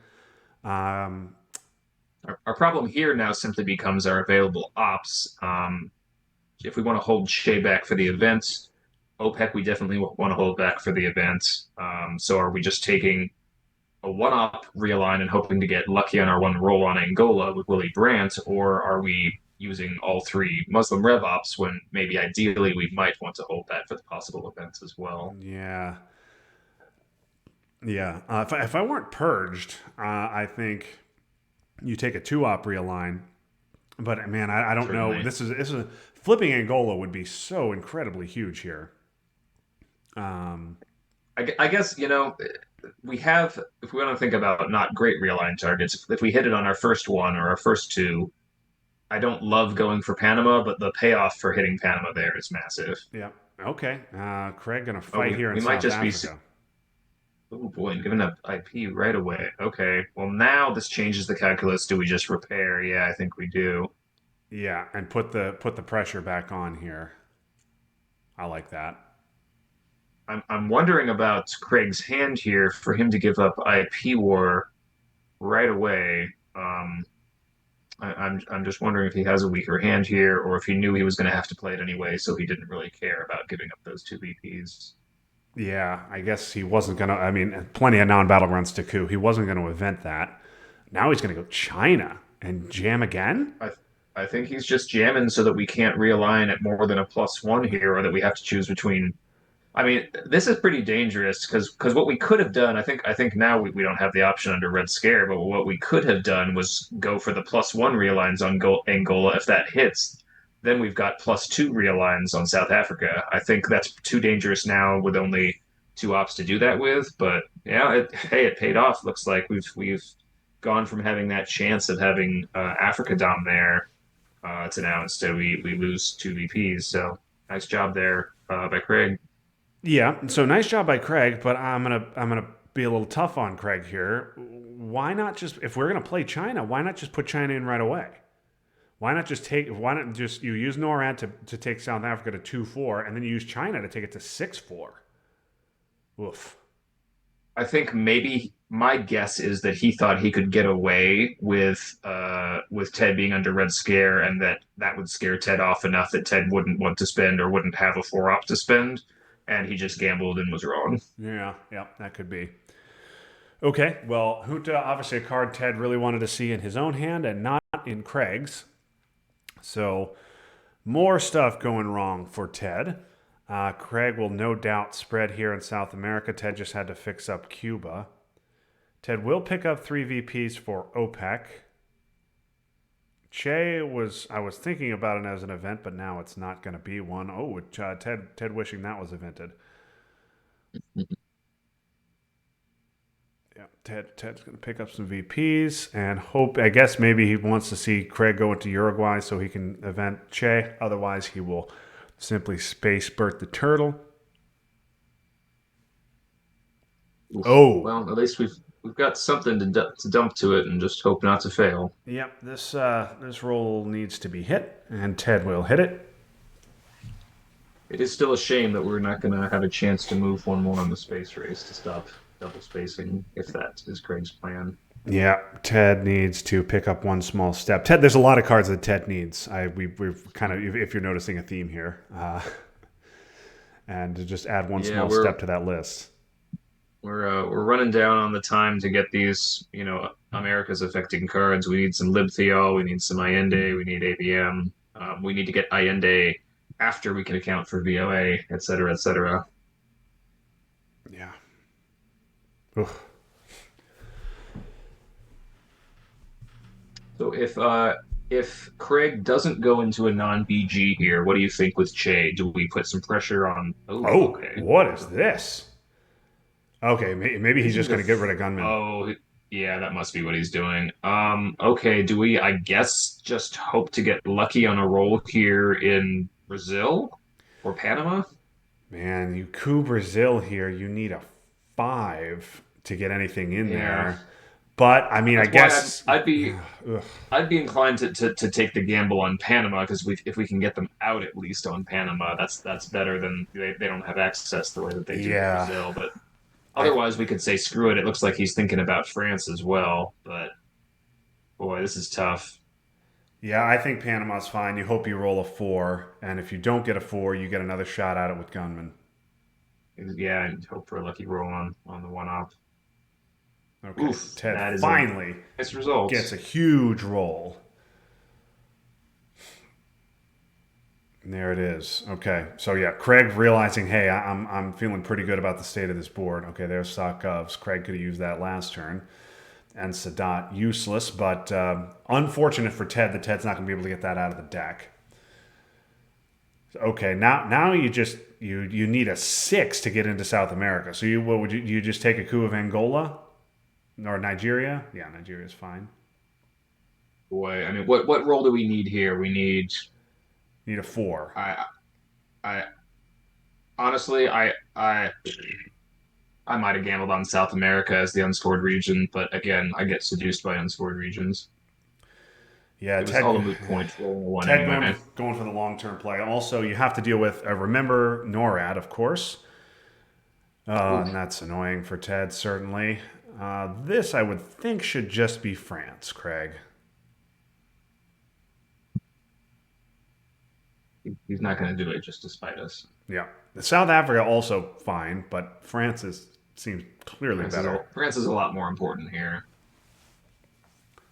Um, Our problem here now simply becomes our available ops. If we want to hold Shea back for the event, OPEC, we definitely want to hold back for the event. So are we just taking a one-op realign and hoping to get lucky on our one roll on Angola with Willie Brandt, or are we using all three Muslim Rev ops when maybe ideally we might want to hold that for the possible events as well? yeah. Yeah. If I weren't purged, I think you take a 2-op realign. But man, I don't know. Certainly. This is flipping Angola would be so incredibly huge here. Um, I guess, we have, if we want to think about not great realign targets, if we hit it on our first one or our first two, I don't love going for Panama, but the payoff for hitting Panama there is massive. yeah. Okay. Craig gonna Oh, fight here in we might South just be. Africa. Oh boy, giving up IP right away. Okay, well now this changes the calculus. Do we just repair? Yeah, I think we do. Yeah, and put the pressure back on here. I like that. I'm wondering about Craig's hand here for him to give up IP war. right away. I'm just wondering if he has a weaker hand here, or if he knew he was going to have to play it anyway, so he didn't really care about giving up those two VPs. Yeah, I guess he wasn't gonna. I mean, plenty of non-battle runs to coup. He wasn't going to event that. Now he's going to go China and jam again. I I think he's just jamming so that we can't realign at more than a +1 here, or that we have to choose between. I mean, this is pretty dangerous because what we could have done, I think now we don't have the option under Red Scare, but what we could have done was go for the +1 realigns on Angola. If that hits, then we've got +2 realigns on South Africa. I think that's too dangerous now with only two ops to do that with. But yeah, hey, it paid off. Looks like we've gone from having that chance of having Africa Dom there to now instead we lose two VPs. So nice job there by Craig. Yeah. So nice job by Craig, but I'm gonna be a little tough on Craig here. Why not just if we're gonna play China? Why not just put China in right away? Why not just take? Why not just you use NORAD to take South Africa to 2-4, and then you use China to take it to 6-4? Oof. I think maybe my guess is that he thought he could get away with Ted being under Red Scare, and that would scare Ted off enough that Ted wouldn't want to spend or wouldn't have a four op to spend, and he just gambled and was wrong. Yeah. Yeah. That could be. Okay. Well, Junta obviously a card Ted really wanted to see in his own hand and not in Craig's. So more stuff going wrong for Ted. Craig will no doubt spread here in South America. Ted just had to fix up Cuba. Ted will pick up three VPs for OPEC. I was thinking about it as an event, but now it's not going to be one. Oh, Ted wishing that was evented. Yeah, Ted's going to pick up some VPs and hope. I guess maybe he wants to see Craig go into Uruguay so he can event Che. Otherwise, he will simply space Bert the Turtle. Oof. Oh, Well, at least we've got something to dump to it, and just hope not to fail. yep. This roll needs to be hit, and Ted will hit it. It is still a shame that we're not going to have a chance to move one more on the space race to stop double spacing, if that is Craig's plan. Yeah, Ted needs to pick up one small step. Ted, there's a lot of cards that Ted needs. We've kind of, if you're noticing a theme here, and to just add one Yeah, small step to that list. we're running down on the time to get these, America's affecting cards. We need some Libtheol, we need some Allende, we need ABM. We need to get Allende after we can account for VOA, et cetera, et cetera. Yeah. Ugh. So if Craig doesn't go into a non-BG here, what do you think with Che? Do we put some pressure on? Oh, Oh, okay. what is this? Okay, maybe he's Using just the going to get rid of gunmen. oh yeah, that must be what he's doing. Okay, do we I guess just hope to get lucky on a roll here in Brazil or Panama? Man, you coup Brazil here. You need a 5 to get anything in Yeah. there. But I mean, I That's why guess. I'd be Yeah, ugh. I'd be inclined to take the gamble on Panama because if we can get them out at least on Panama, that's better than they don't have access the way that they do to Yeah, Brazil. But I otherwise, we could say screw it. It looks like he's thinking about France as well. But boy, this is tough. yeah, I think Panama's fine. You hope you roll a 4, and if you don't get a 4, you get another shot at it with gunmen. Yeah, and hope for a lucky roll on the one op. Okay, Oof, Ted that is a finally nice gets result. a huge roll. And there it is. Okay, so yeah, Craig realizing, hey, I'm feeling pretty good about the state of this board. Okay, there's Sock Govs. Craig could have used that last turn. And Sadat useless, but unfortunate for Ted that Ted's not going to be able to get that out of the deck. Okay, now you need a 6 to get into South America. So what would you just take a coup of Angola or Nigeria? Yeah, Nigeria's fine. Boy, I mean, what role do we need here? We need. Need a 4. I I honestly I might have gambled on South America as the unscored region, but again, I get seduced by unscored regions. Yeah, It was all a Ted moot point rolling a one Ted anyway. going for the long term play. Also, you have to deal with remember NORAD, of course, and Oof. that's annoying for Ted certainly. This, I would think, should just be France, Craig. He's not going to do it just to spite us. Yeah. South Africa also fine, but France seems clearly better. France is a lot more important here.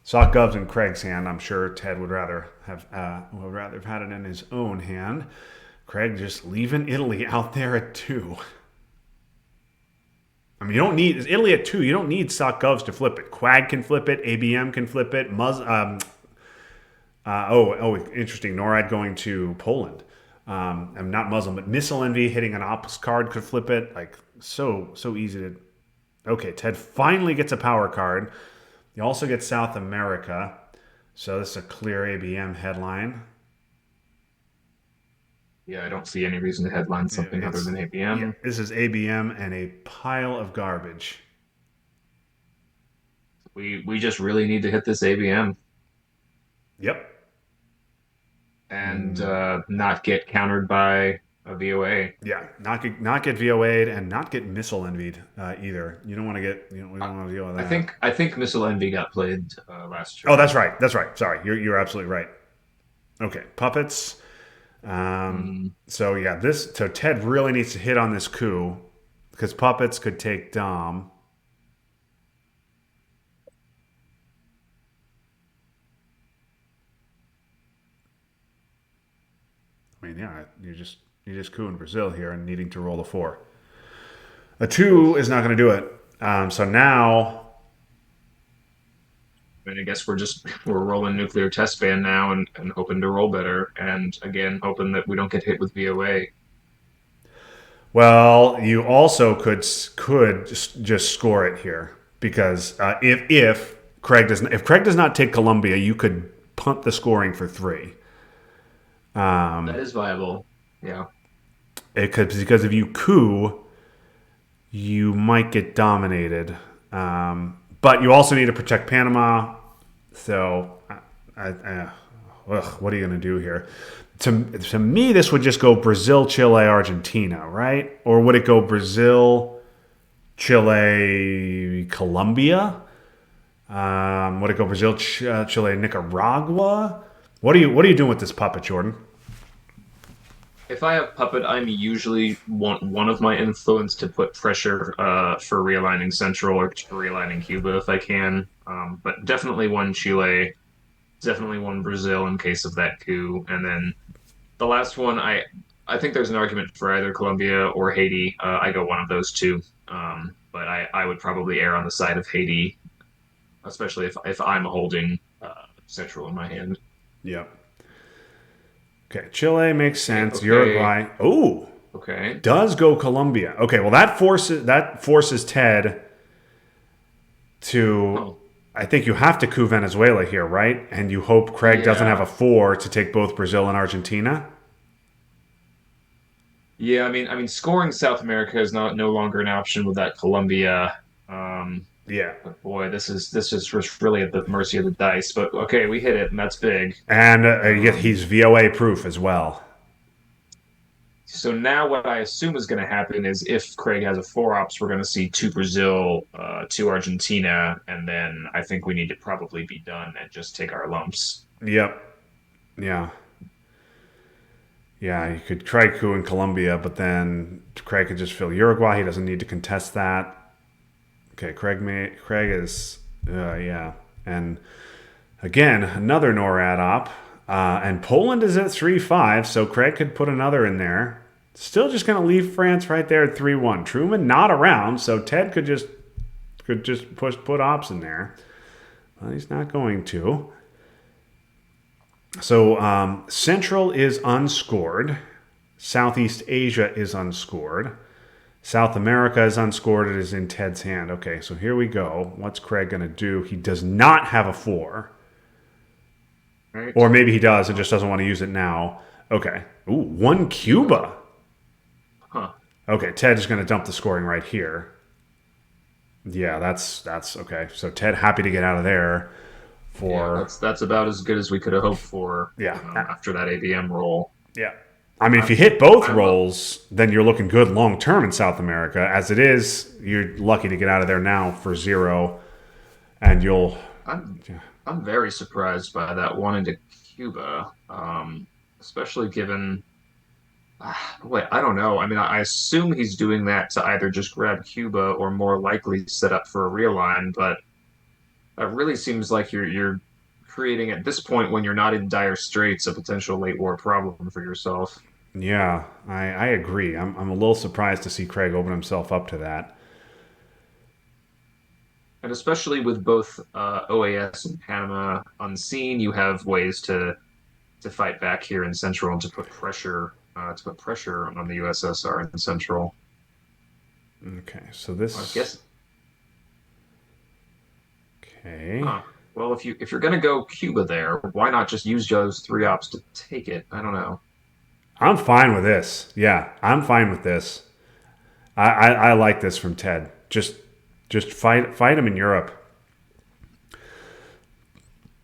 Sock Gov's in Craig's hand. I'm sure Ted would rather have had it in his own hand. Craig just leaving Italy out there at 2. I mean, you don't need Italy at 2. You don't need Sock Govs to flip it. Quag can flip it. ABM can flip it. Interesting. NORAD going to Poland. I'm not Muslim, but Missile Envy hitting an ops card could flip it. Like so easy to. Okay, Ted finally gets a power card. You also get South America, so this is a clear ABM headline. Yeah, I don't see any reason to headline something other than ABM. Yeah, this is ABM and a pile of garbage. We just really need to hit this ABM. Yep. And not get countered by a VOA. Yeah, not get VOA'd and not get missile envied either. You don't want to get we don't want to deal with that. I think Missile Envy got played last year. Oh, that's right. That's right. Sorry, you're absolutely right. Okay, puppets. So yeah, so Ted really needs to hit on this coup because puppets could take Dom. I mean, yeah, you just coup in Brazil here and needing to roll a 4. A 2 is not going to do it. So now, I mean, I guess we're rolling nuclear test ban now and hoping to roll better, and again hoping that we don't get hit with VOA. well, you also could just score it here because if Craig does not take Colombia, you could punt the scoring for 3. That is viable. Yeah. It could because if you coup, you might get dominated. But you also need to protect Panama. So, what are you going to do here? To me, this would just go Brazil, Chile, Argentina, right? Or would it go Brazil, Chile, Colombia? Would it go Brazil, Chile, Nicaragua? What are you doing with this puppet, Jordan? If I have puppet, I'm usually want one of my influence to put pressure for realigning Central or for realigning Cuba if I can. But definitely one Chile, definitely one Brazil in case of that coup, and then the last one I think there's an argument for either Colombia or Haiti. I go one of those two, but I would probably err on the side of Haiti, especially if I'm holding Central in my hand. Yep. Okay, Chile makes sense. Okay. Uruguay. Oh, Okay. does go Colombia. Okay, well that forces Ted to. Oh, I think you have to coup Venezuela here, right? And you hope Craig doesn't yeah. have a 4 to take both Brazil and Argentina. Yeah, I mean, scoring South America is no longer an option with that Colombia. Um, Yeah, but boy, this is just really at the mercy of the dice. But okay, we hit it, and that's big. and yet Um, he's VOA proof as well. so now what I assume is going to happen is if Craig has a 4 ops, we're going to see 2 Brazil, 2 Argentina, and then I think we need to probably be done and just take our lumps. Yep. Yeah. Yeah, you could try coup in Colombia, but then Craig could just fill Uruguay. He doesn't need to contest that. Okay, Craig is yeah, and again another NORAD op, and Poland is at 3-5, so Craig could put another in there. Still just going to leave France right there at 3-1. Truman not around, so Ted could just put ops in there. Well, he's not going to. So Central is unscored. Southeast Asia is unscored. South America is unscored. It is in Ted's hand. Okay, so here we go. What's Craig going to do? He does not have a 4. Right? Or maybe he does and just doesn't want to use it now. Okay. Ooh, 1 Cuba. Huh. Okay, Ted is going to dump the scoring right here. Yeah, that's okay. So Ted happy to get out of there Yeah, for that's about as good as we could have hoped for. yeah. After that ABM roll. Yeah. I mean, if you I'm hit both I'm rolls, then you're looking good long term in South America. As it is, you're lucky to get out of there now for zero, and you'll. I'm I'm very surprised by that one into Cuba, especially given. Wait, I don't know. I mean, I assume he's doing that to either just grab Cuba or more likely set up for a realign, but it really seems like you're creating at this point when you're not in dire straits a potential late war problem for yourself. Yeah, I agree. I'm a little surprised to see Craig open himself up to that. And especially with both OAS and Panama unseen, you have ways to fight back here in Central and to put pressure on the USSR in Central. Okay, so I this. guess, Okay. huh? Well, if you're gonna go Cuba there, why not just use those three ops to take it? I don't know. I'm fine with this. Yeah, I'm fine with this. I like this from Ted. Just fight him in Europe.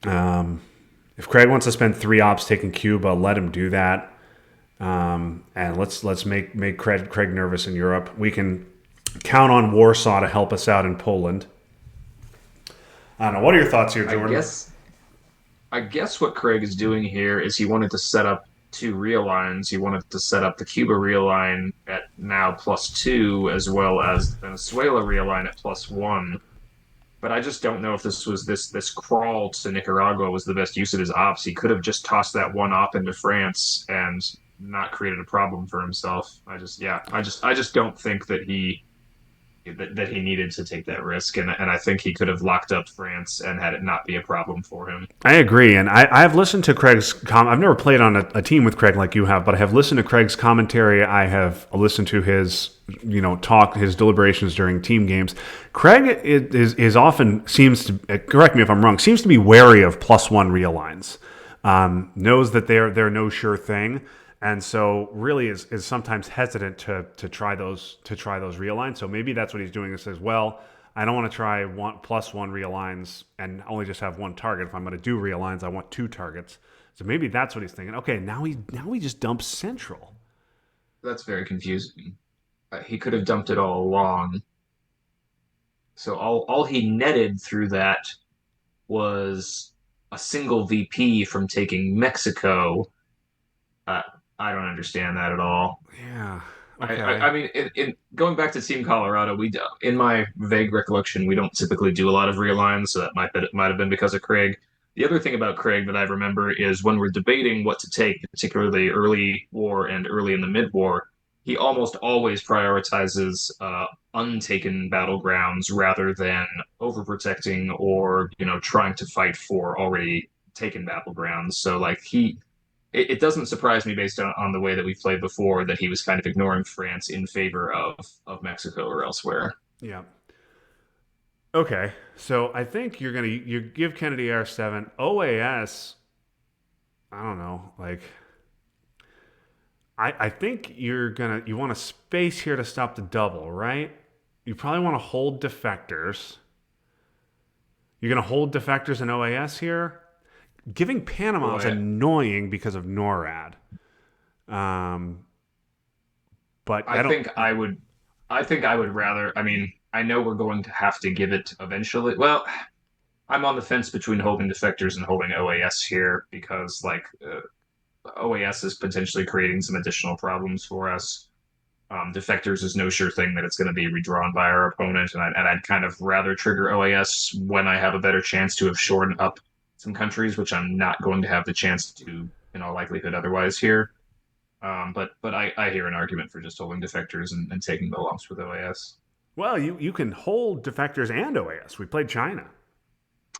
If Craig wants to spend three ops taking Cuba, let him do that. And let's make Craig nervous in Europe. We can count on Warsaw to help us out in Poland. I don't know. What are your thoughts here, I Jordan? guess I guess what Craig is doing here is he wanted to set up two realigns. He wanted to set up the Cuba realign at now +2, as well as the Venezuela realign at +1. But I just don't know if this crawl to Nicaragua was the best use of his ops. He could have just tossed that one op into France and not created a problem for himself. I just don't think that he needed to take that risk, and I think he could have locked up France and had it not be a problem for him. I agree, and I've listened to Craig's. I've never played on a team with Craig like you have, but I have listened to Craig's commentary. I have listened to his, talk, his deliberations during team games. Craig is often seems to correct me if I'm wrong. Seems to be wary of +1 realigns. Knows that they're no sure thing, and so really is sometimes hesitant to try those realigns. So maybe that's what he's doing. Is says, well, I don't want to try +1 realigns and only just have one target. If I'm going to do realigns, I want two targets. So maybe that's what he's thinking. Okay, now he just dumps Central. That's very confusing. He could have dumped it all along. So all he netted through that was a single VP from taking Mexico. Uh, I don't understand that at all. Yeah. I Okay. mean, in going back to Team Colorado, in my vague recollection, we don't typically do a lot of realigns, so that might have been because of Craig. The other thing about Craig that I remember is when we're debating what to take, particularly early war and early in the mid war, he almost always prioritizes untaken battlegrounds rather than overprotecting or trying to fight for already taken battlegrounds. So like it doesn't surprise me based on the way that we've played before that he was kind of ignoring France in favor of Mexico or elsewhere. Yeah. Okay. So I think you give Kennedy R7 OAS. I don't know. Like I think you want a space here to stop the double, right? You probably want to hold defectors. You're gonna hold defectors in OAS here. Giving Panama is Boy, annoying because of NORAD. Um, but I I don't. think I would I think I would rather, I mean, I know we're going to have to give it eventually. Well, I'm on the fence between holding defectors and holding OAS here because OAS is potentially creating some additional problems for us. Defectors is no sure thing that it's going to be redrawn by our opponent, and I'd kind of rather trigger OAS when I have a better chance to have shored up some countries, which I'm not going to have the chance to in all likelihood otherwise here. But I hear an argument for just holding defectors and taking the lumps with OAS. Well, you can hold defectors and OAS. We played China.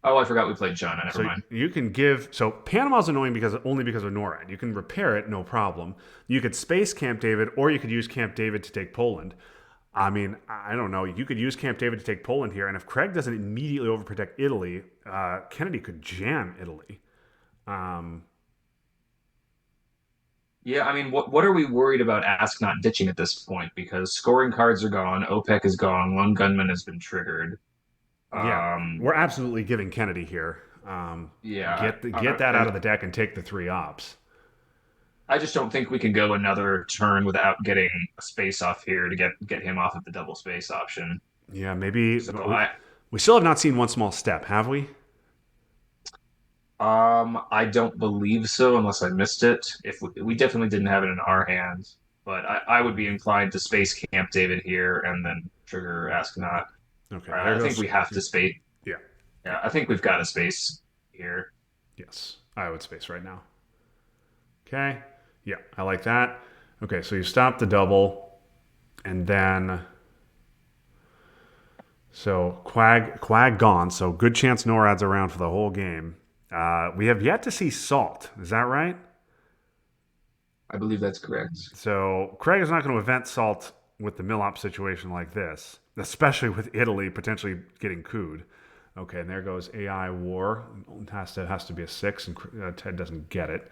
Oh, I forgot we played China. Never So mind. you can give Panama's annoying because only because of NORAD. You can repair it, no problem. You could space Camp David, or you could use Camp David to take Poland. I mean, I don't know. You could use Camp David to take Poland here, and if Craig doesn't immediately overprotect Italy, Kennedy could jam Italy. Um, Yeah, I mean, what are we worried about Ask not ditching at this point? Because scoring cards are gone, OPEC is gone, one gunman has been triggered. yeah, Um, we're absolutely giving Kennedy here. yeah, Get that out of the deck and take the three ops. I just don't think we can go another turn without getting a space off here to get him off of the double space option. Yeah, maybe. So But we still have not seen one small step, have we? I don't believe so unless I missed it. If we definitely didn't have it in our hands, but I would be inclined to space camp David here and then trigger Ask Not. Okay, All right, there I think goes. we have to space. Yeah, Yeah, I think we've got a space here. yes. I would space right now. Okay. Yeah, I like that. Okay, so you stop the double, and then so Quag gone. So good chance NORAD's around for the whole game. We have yet to see Salt. Is that right? I believe that's correct. So Craig is not going to event Salt with the Millop situation like this, especially with Italy potentially getting cooed. Okay, and there goes AI War. Has to be a 6, and Ted doesn't get it.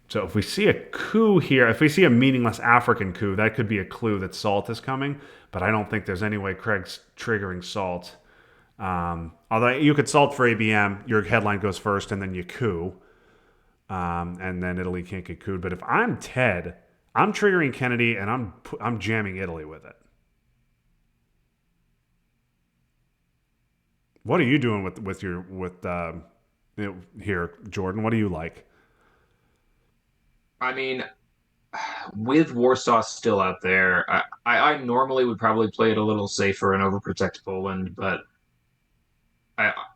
So if we see a coup here, if we see a meaningless African coup, that could be a clue that Salt is coming. But I don't think there's any way Craig's triggering Salt. Although you could Salt for ABM, your headline goes first, and then you coup, and then Italy can't get cooed. But if I'm Ted, I'm triggering Kennedy, and I'm jamming Italy with it. What are you doing with your with here, Jordan? What do you like? I mean, with Warsaw still out there, I normally would probably play it a little safer and overprotect Poland, but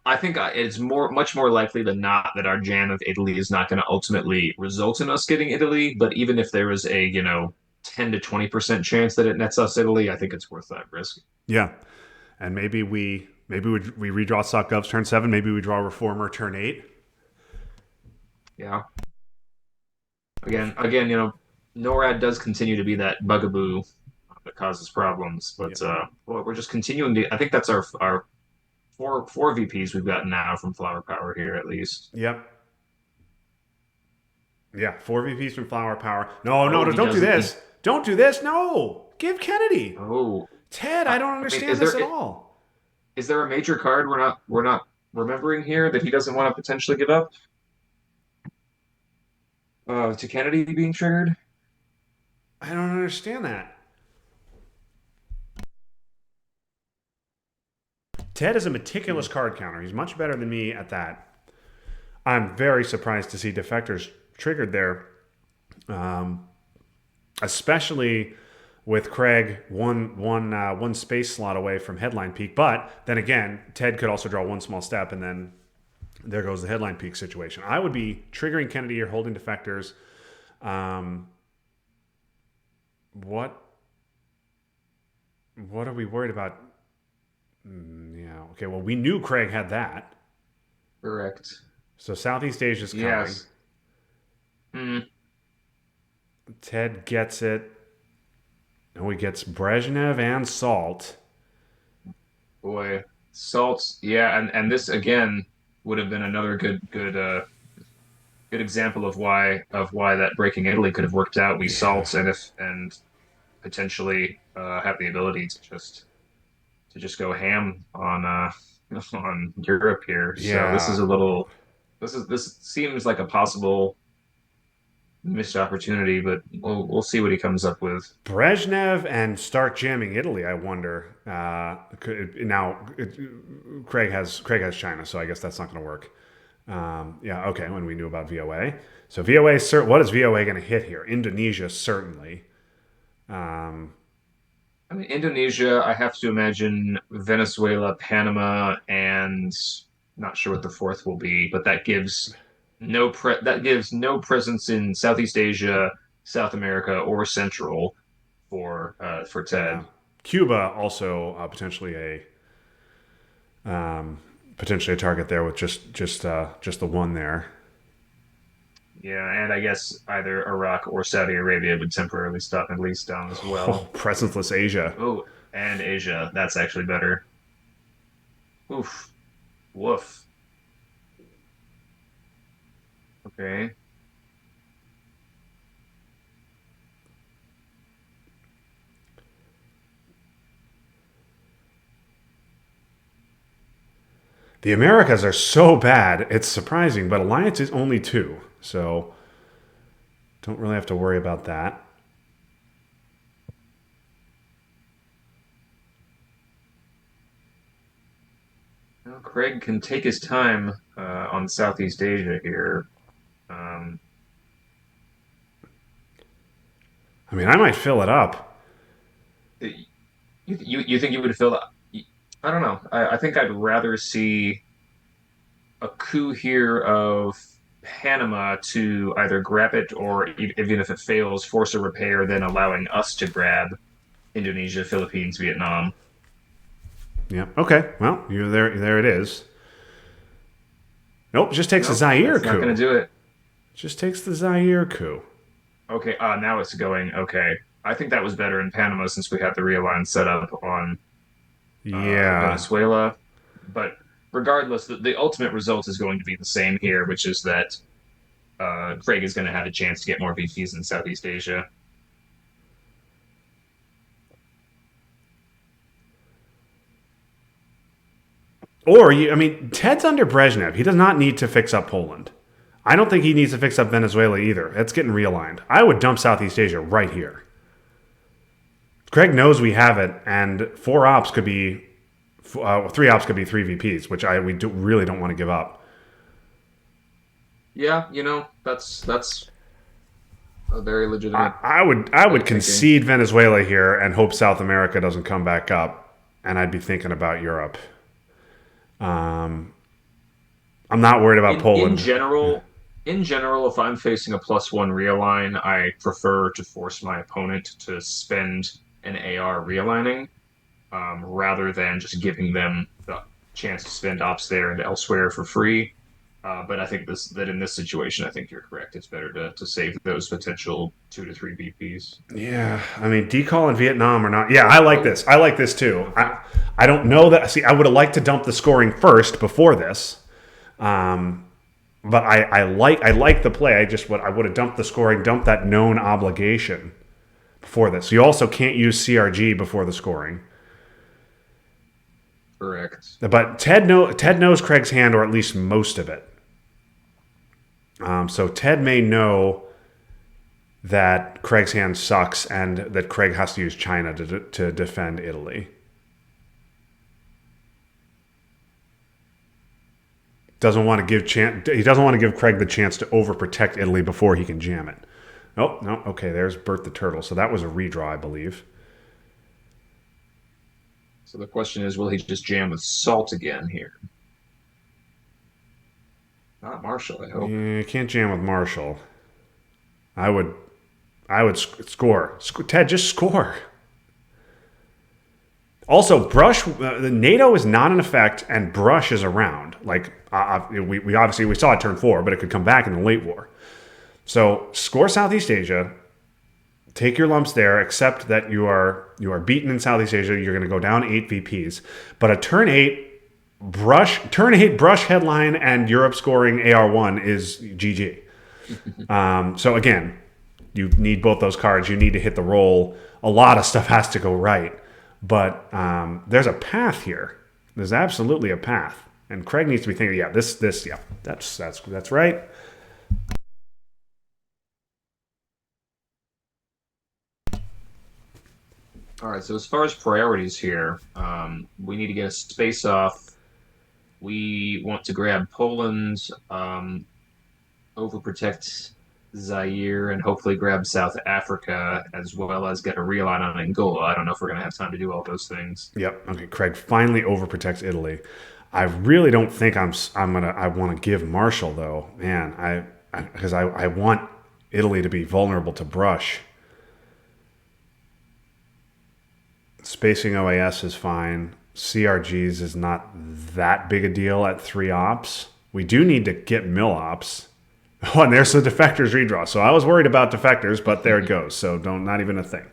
I think it's much more likely than not that our jam of Italy is not going to ultimately result in us getting Italy. But even if there is a 10 to 20% chance that it nets us Italy, I think it's worth that risk. Yeah, and maybe we redraw Sock Govs turn 7. Maybe we draw Reformer turn 8. Yeah. Again, NORAD does continue to be that bugaboo that causes problems, Yeah. but well, we're just continuing to. I think that's our four VPs we've got now from Flower Power here at least. Yep. Yeah. 4 VPs from Flower Power. No, no, Oh, no, he don't do doesn't. this. Don't do this. No. Give Kennedy. Oh, Ted, I I, don't I mean, understand this at all. is there a major card we're not remembering here that he doesn't want to potentially give up to Kennedy being triggered? I don't understand that. Ted is a meticulous card counter. He's much better than me at that. I'm very surprised to see defectors triggered there, um, especially with Craig one space slot away from headline peak. But then again, Ted could also draw one small step, and then there goes the headline peak situation. I would be triggering Kennedy or holding defectors. Um, what what are we worried about? Yeah. Okay. Well, we knew Craig had that. Correct. So Southeast Asia's coming. Yes. Hmm. Ted gets it. Oh, he gets Brezhnev and Salt. Boy, Salt. Yeah, and this again would have been another good example of why that breaking Italy could have worked out. We Yeah. Salt and potentially have the ability to just go ham on on Europe here. So this is Yeah. a little this seems like a possible missed opportunity, but we'll see what he comes up with. Brezhnev and start jamming Italy. I wonder. Craig has China, so I guess that's not going to work. Yeah. Okay. When we knew about VOA, so VOA. What is VOA going to hit here? Indonesia certainly. Um, I mean, Indonesia, I have to imagine Venezuela, Panama, and not sure what the fourth will be, but that gives no presence in Southeast Asia, South America, or Central for yeah. Ted. Cuba also um, potentially a target there with just the one there. Yeah, and I guess either Iraq or Saudi Arabia would temporarily stop Middle East down as Oh, well. presenceless Asia. Oh, and Asia, that's actually better. Oof, woof. Okay. The Americas are so bad, it's surprising, but Alliance is only 2. So Don't really have to worry about that. Well, Craig can take his time on Southeast Asia here. Um, I mean, I might fill it up. you think you would fill that? I don't know. I think I'd rather see a coup here of Panama to either grab it or even if it fails, force a repair, then allowing us to grab Indonesia, Philippines, Vietnam. Yeah. Okay. Well, you're there. There it is. Nope. Just takes the Nope, Zaire that's not going coup. to do it. Just takes the Zaire coup. Okay, now it's going. Okay. I think that was better in Panama since we had the realigned setup on Yeah. Venezuela. But regardless, the ultimate result is going to be the same here, which is that Craig is going to have a chance to get more VPs in Southeast Asia. Or you. I mean, Ted's under Brezhnev. He does not need to fix up Poland. I don't think he needs to fix up Venezuela either. It's getting realigned. I would dump Southeast Asia right here. Craig knows we have it, and 4 ops could be 3 ops could be 3 VPs, which really don't want to give up. Yeah, that's a very I, legitimate I way would of thinking. concede Venezuela here and hope South America doesn't come back up, and I'd be thinking about Europe. I'm not worried about In Poland. general, if I'm facing a +1 realign, I prefer to force my opponent to spend an AR realigning rather than just giving them the chance to spend ops there and elsewhere for free. But I think that in this situation, I think you're correct. It's better to save those potential 2 to 3 BPs. Yeah, I mean, decall in Vietnam or not. Yeah, I like Oh, this. I like this too. okay. I don't know that. See, I would have liked to dump the scoring first before this. But I like the play. I would have dumped the scoring, dumped that known obligation before this. You also can't use CRG before the scoring. Correct. But Ted knows Craig's hand, or at least most of it. So Ted may know that Craig's hand sucks and that Craig has to use China to defend Italy. Doesn't want to give He doesn't want to give Craig the chance to overprotect Italy before he can jam it. Oh no, okay. There's Bert the Turtle. So that was a redraw, I believe. So the question is, will he just jam with salt again here? Not Marshall, I hope. Yeah, can't jam with Marshall. I would I would score. Ted, just score. Also, Brush, the NATO is not in effect, and Brush is around. Like we obviously we saw it turn 4, but it could come back in the late war. So score Southeast Asia, take your lumps there. Accept that you are beaten in Southeast Asia. You're going to go down 8 VPs, but a turn 8 Brush headline and Europe scoring AR1 is GG. So again, you need both those cards. You need to hit the roll. A lot of stuff has to go right. But there's a path here. There's absolutely a path, and Craig needs to be thinking, yeah, yeah, that's right. All right, so as far as priorities here, we need to get a space off. We want to grab Poland, overprotect Zaire, and hopefully grab South Africa, as well as get a realign on Angola. I don't know if we're going to have time to do all those things. Yep. Okay. Craig finally overprotects Italy. I really don't think I want to give Marshall though, man. Because I want Italy to be vulnerable to Brush. Spacing OAS is fine. CRGs is not that big a deal at 3 ops. We do need to get mill ops. Oh, and there's the defectors redraw. So I was worried about defectors, but there it goes. So not even a thing.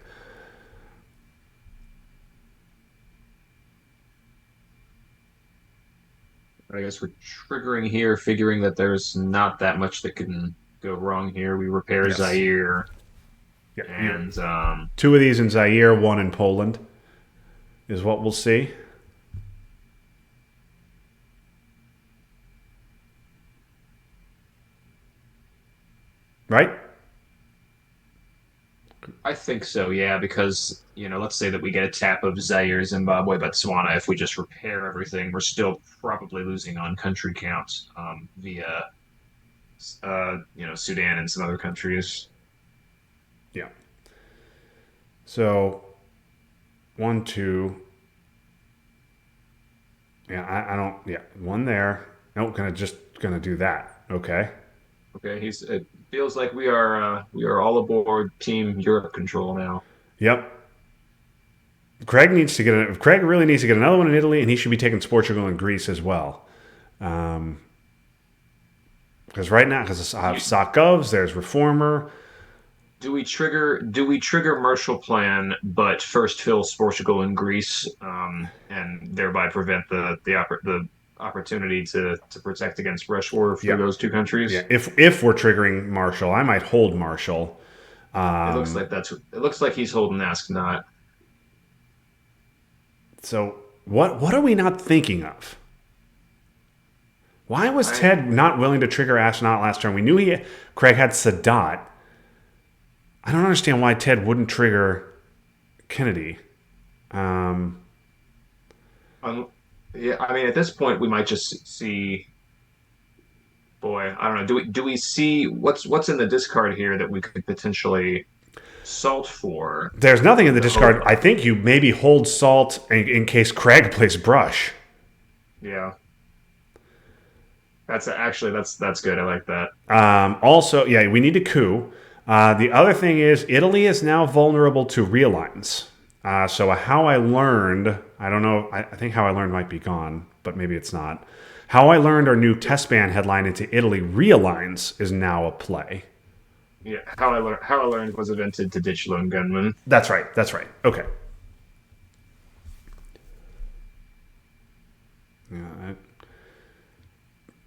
I guess we're triggering here, figuring that there's not that much that can go wrong here. We repair Yes. Zaire, Yeah. and 2 of these in Zaire, 1 in Poland is what we'll see. Right? I think so, yeah, because let's say that we get a tap of Zaire, Zimbabwe, Botswana. If we just repair everything, we're still probably losing on country count via Sudan and some other countries. Yeah. So 1, 2. Yeah, I don't. Yeah, one there. Nope, gonna do that. Okay. Okay, he's it feels like we are all aboard Team Europe control now. Yep. Craig really needs to get another one in Italy, and he should be taking Portugal and Greece as well. Because right now, because I have You, SocGovs, there's Reformer. do we trigger Marshall Plan, but first fill Portugal and Greece, and thereby prevent the opportunity to protect against rush war for Yep. those two Yeah. countries? If we're triggering Marshall, I might hold Marshall. It looks like he's holding Ask not. So what are we not thinking of? Why was I Ted not willing to trigger Astronaut last turn? We knew Craig had Sadat. I don't understand why Ted wouldn't trigger Kennedy. Um, um, yeah, I mean at this point we might just see. Boy, I don't know. Do we see what's in the discard here that we could potentially salt for there's nothing in with the the hope? discard. I think you maybe hold Salt in case Craig plays Brush. Yeah, that's good. I like that. Also, yeah, we need a coup. The other thing is Italy is now vulnerable to realigns. So how I learned, I don't know. I think how I learned might be gone, but maybe it's not. How I learned our new test ban headline into Italy realigns is now a play. Yeah, how I learned was invented to ditch lone gunmen. That's right. That's right. Okay. Yeah,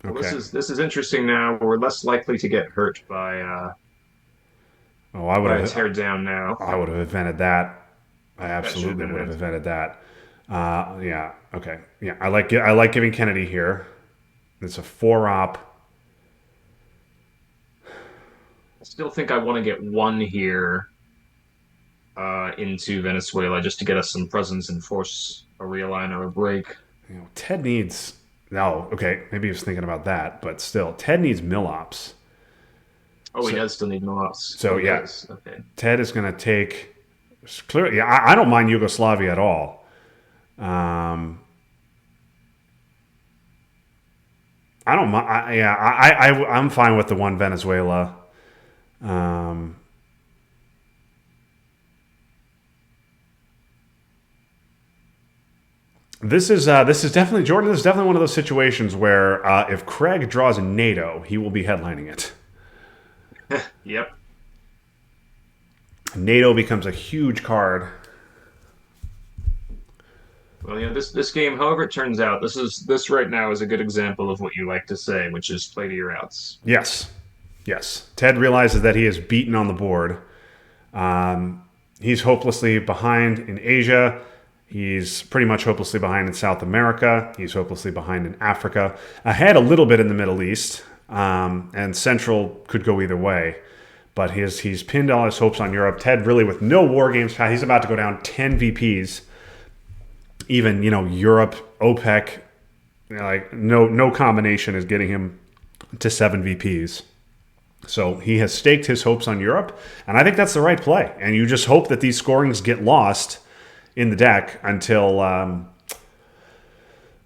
Well, this okay. is this is interesting. Now we're less likely to get hurt Oh, by a tear down now. I would have invented that. I That should have absolutely been would have it. invented that. Yeah. Okay. Yeah. I like giving Kennedy here. It's a 4 op. I still think I want to get one here into Venezuela just to get us some presence and force a realign or a break. Ted needs. No. Okay. Maybe he was thinking about that, but still, Ted needs mill ops. Oh, he So does still need Milos. Oh, so he yeah, does. Okay. Ted is going to take. Clearly, yeah, I don't mind Yugoslavia at all. Um, I don't mind. Yeah, I'm fine with the one Venezuela. Um, this is definitely Jordan. This is definitely one of those situations where if Craig draws NATO, he will be headlining it. Yep. NATO becomes a huge card. Well, this game, however it turns out, this right now is a good example of what you like to say, which is play to your outs. Yes, yes. Ted realizes that he is beaten on the board. He's hopelessly behind in Asia. He's pretty much hopelessly behind in South America. He's hopelessly behind in Africa. Ahead a little bit in the Middle East, and Central could go either way. But he's pinned all his hopes on Europe. Ted really with no war games. He's about to go down 10 VPs. Even Europe, OPEC, like no combination is getting him to 7 VPs. So he has staked his hopes on Europe, and I think that's the right play. And you just hope that these scorings get lost in the deck until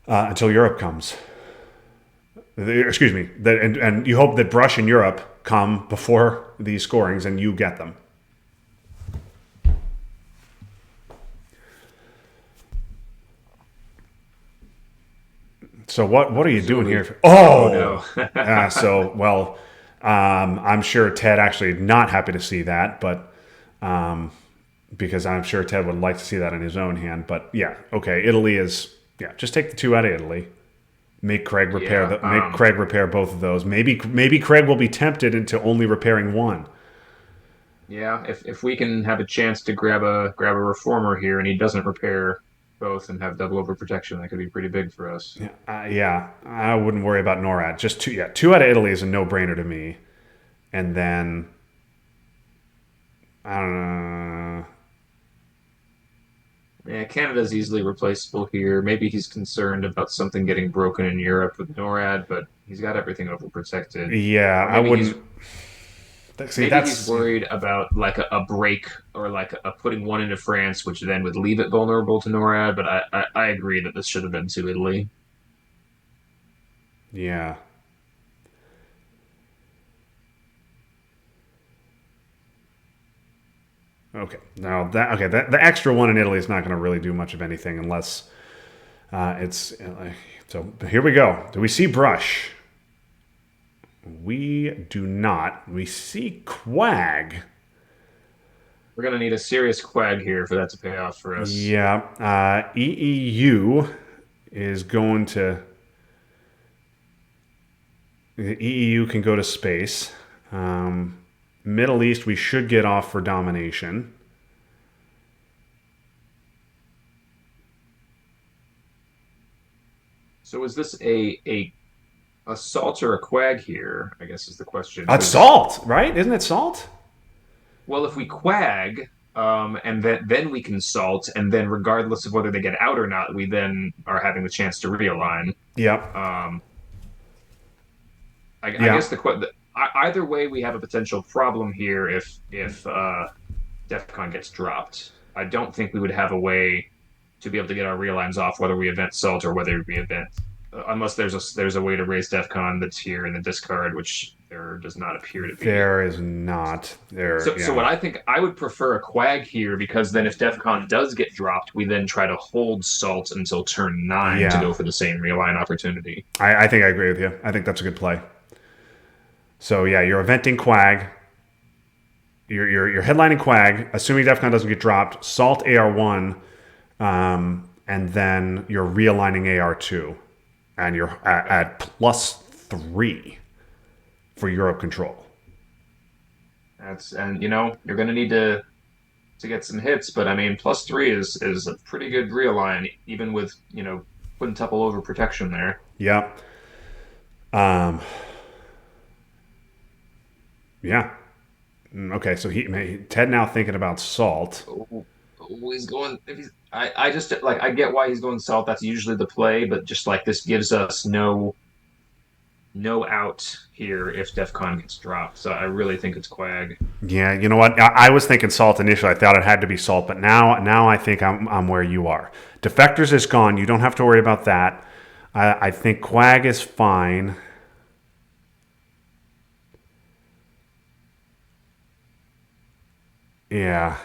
Europe comes. Excuse me. And you hope that Brush and Europe come before these scorings, and you get them. So what are you doing here? Oh Oh, no. so well, I'm sure Ted actually not happy to see that, but because I'm sure Ted would like to see that in his own hand. But yeah, okay, Italy is just take the 2 out of Italy. Yeah. Make Craig repair both of those. Maybe Craig will be tempted into only repairing one. Yeah. If we can have a chance to grab a reformer here and he doesn't repair both and have double overprotection, that could be pretty big for us. Yeah, I wouldn't worry about NORAD. Just 2 out of Italy is a no brainer to me, and then I don't know. Yeah, Canada's easily replaceable here. Maybe he's concerned about something getting broken in Europe with NORAD, but he's got everything overprotected. Yeah, Or I wouldn't. See, maybe he's that's worried about like a break or like a putting one into France, which then would leave it vulnerable to NORAD. But I agree that this should have been to Italy. yeah. Okay. Now that okay, the extra one in Italy is not going to really do much of anything unless it's so. Here we go. Do we see brush? We do not. We see quag. We're gonna need a serious quag here for that to pay off for us. Yeah. EEU is going to. The EEU can go to space. Um, Middle East, we should get off for domination. So is this a salt or a quag here? I guess is the question. It's Because salt, right? Isn't it salt? well, if we quag, and then we can salt, and then regardless of whether they get out or not, we then are having the chance to realign. Yep. Um, I Yeah. guess either way, we have a potential problem here if DEFCON gets dropped. I don't think we would have a way to be able to get our realigns off, whether we event salt or whether we event, unless there's a way to raise DEFCON that's here in the discard, which there does not appear to be. There is not. There, So what yeah. I think I would prefer a quag here because then if DEFCON does get dropped, we then try to hold salt until turn 9 to Yeah. go for the same realign opportunity. I think I agree with you. I think that's a good play. So, yeah, you're eventing quag. You're headlining quag, assuming DEFCON doesn't get dropped, salt AR1, and then you're realigning AR2. And you're at +3 for Europe control. That's and you're going to need to get some hits, but I mean +3 is a pretty good realign even with quintuple over protection there. Yep. Um, yeah. Okay, so Ted now thinking about salt. Oh, oh, he's going. If he's, I just like I get why he's going salt. That's usually the play, but just like this gives us no out here if DEFCON gets dropped. So I really think it's Quag. Yeah, you know what? I was thinking salt initially. I thought it had to be salt, but now I think I'm where you are. Defectors is gone. You don't have to worry about that. I think Quag is fine. Yeah,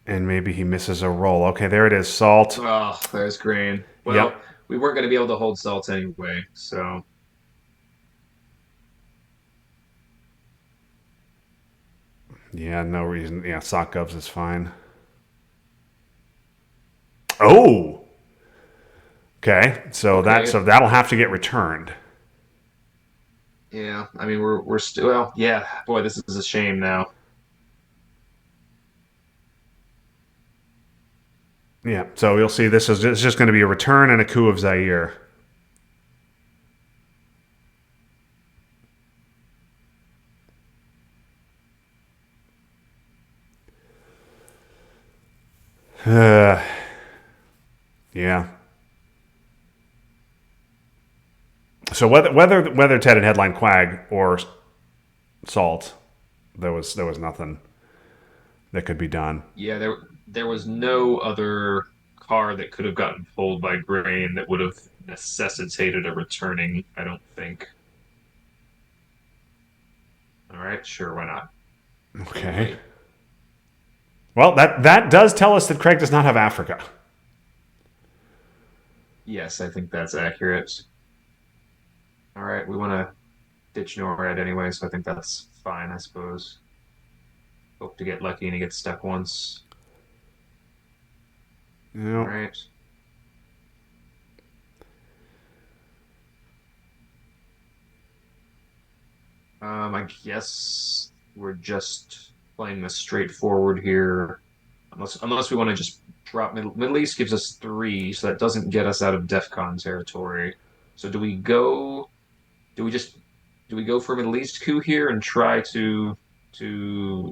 and maybe he misses a roll. Okay, there it is. Salt. Oh, there's Green. Well, Yep. we weren't going to be able to hold salt anyway, so Yeah, no reason. Yeah, sock govs is fine. Oh. Okay, so okay. that'll have to get returned. Yeah, I mean we're still well, yeah. Boy, this is a shame now. Yeah, so you'll see this is it's just going to be a return and a coup of Zaire. Uh, yeah. So whether Ted had headline Quag or Salt, there was nothing that could be done. Yeah, there was no other car that could have gotten pulled by Grain that would have necessitated a returning, I don't think. All right, sure, why not? Okay. Italy. Well, that does tell us that Craig does not have Africa. Yes, I think that's accurate. All right, we want to ditch NORAD anyway, so I think that's fine, I suppose. Hope to get lucky and he gets stuck once. You All know, right. I guess we're just playing this straightforward here, unless we want to just drop Middle East gives us 3, so that doesn't get us out of DEF CON territory. So do we go? Do we just? do we go for Middle East coup here and try to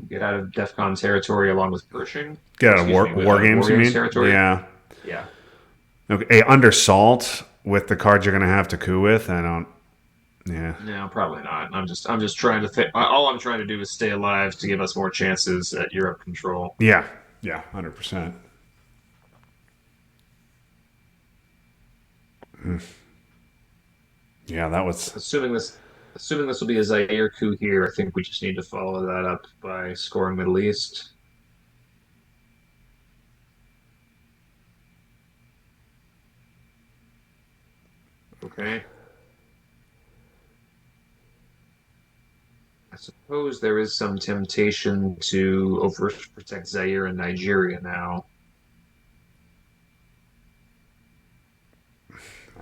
get out of DEFCON territory along with Pershing, Get or out of excuse me, with war War games, you Games mean? territory? Yeah. Yeah. Okay. Hey, under salt with the cards you're going to have to coup with. I don't. Yeah. No, probably not. I'm just trying to think. All I'm trying to do is stay alive to give us more chances at Europe control. Yeah. Yeah. 100%. Yeah, that was. Assuming this assuming this will be a Zaire coup here, I think we just need to follow that up by scoring Middle East. Okay. I suppose there is some temptation to overprotect Zaire and Nigeria now.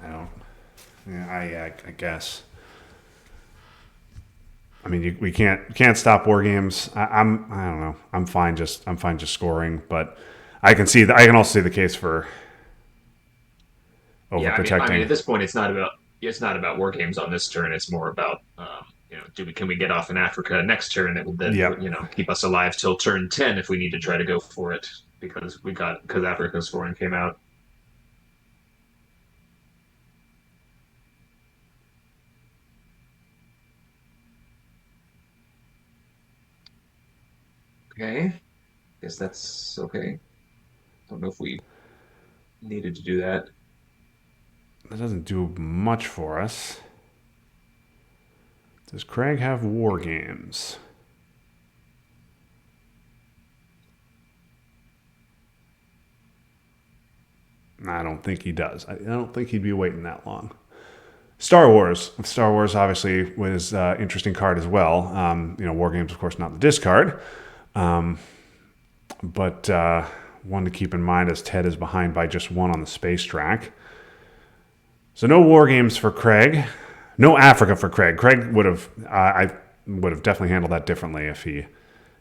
I don't. Yeah, I guess. I mean, we can't stop war games. I don't know. I'm fine just scoring, but I can also see the case for Yeah, I mean, overprotecting. at this point, it's not about war games on this turn. It's more about can we get off in Africa next turn that will then Yep. keep us alive till turn 10 if we need to try to go for it because Africa's scoring came out. Okay, guess that's okay. Don't know if we needed to do that. That doesn't do much for us. Does Craig have war games? I don't think he does. I don't think he'd be waiting that long. Star Wars. Star Wars obviously was an interesting card as well. War games, of course, not the discard, but one to keep in mind as Ted is behind by just one on the space track. So no war games for Craig. No Africa for Craig. Craig would have. I would have definitely handled that differently if he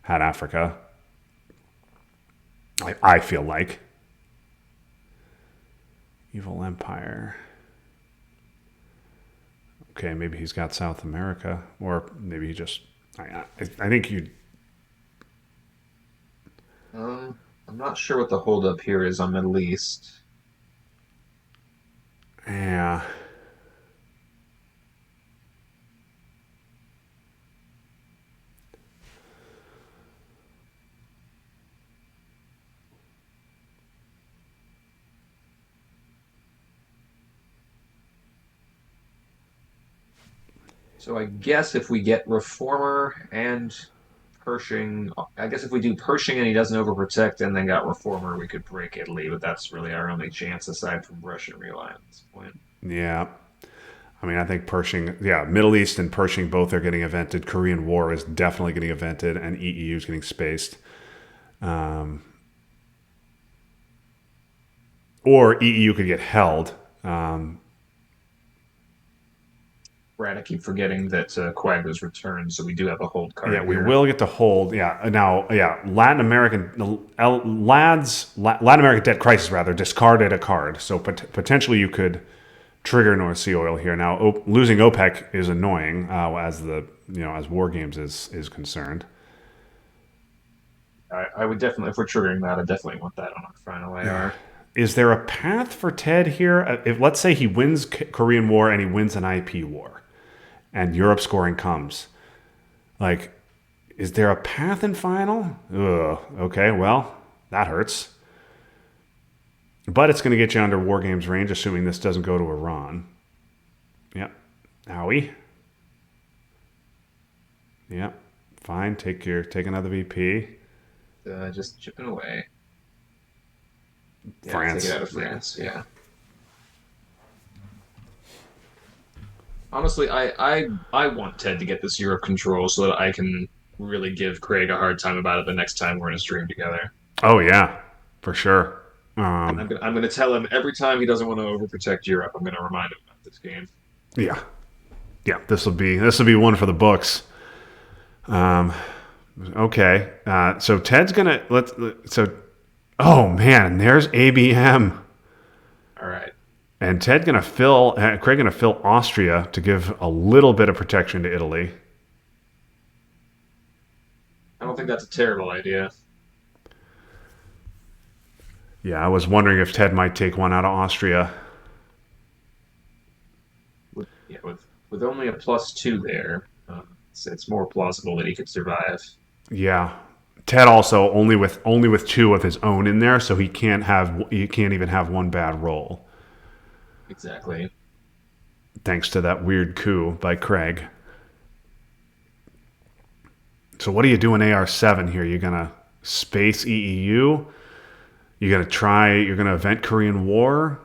had Africa. I feel like Evil Empire. Okay, maybe he's got South America, or maybe he just. I think you. I'm not sure what the holdup here is on Middle East. Yeah. So I guess if we get Reformer and Pershing, I guess if we do Pershing and he doesn't overprotect and then got Reformer, we could break Italy, but that's really our only chance aside from Russian realignment at this point. Yeah. I mean, I think Pershing, yeah, Middle East and Pershing both are getting evented. Korean War is definitely getting evented, and EEU is getting spaced. Um, or EEU could get held. Brad, I keep forgetting that Quag was returned, so we do have a hold Yeah, card we here. will get to hold. Yeah, now, yeah, Latin American debt crisis rather discarded a card, so potentially you could trigger North Sea oil here. Now, losing OPEC is annoying as war games is concerned. I would definitely, if we're triggering that, I definitely want that on our final AR. Is there a path for Ted here? If let's say he wins Korean War and he wins an IP war, and Europe scoring comes, like, is there a path in final? Ugh. Okay, well, that hurts. But it's going to get you under war games range, assuming this doesn't go to Iran. Yep. Owie. Yep. Fine. Take another VP. Just chipping away. Yeah, take France. it out of France. Yeah. Honestly, I want Ted to get this Europe control so that I can really give Craig a hard time about it the next time we're in a stream together. Oh yeah, for sure. And I'm gonna tell him every time he doesn't want to overprotect Europe, I'm gonna remind him about this game. Yeah. Yeah. This will be one for the books. Um. Okay. So Ted's gonna let's so. Oh man, there's ABM. All right. And Craig gonna fill Austria to give a little bit of protection to Italy. I don't think that's a terrible idea. Yeah, I was wondering if Ted might take one out of Austria. With only a +2 there, it's more plausible that he could survive. Yeah, Ted also only with two of his own in there, so he can't even have one bad roll, Exactly. thanks to that weird coup by Craig. So what are you doing AR7 here? You're gonna space EEU? You're gonna event Korean War?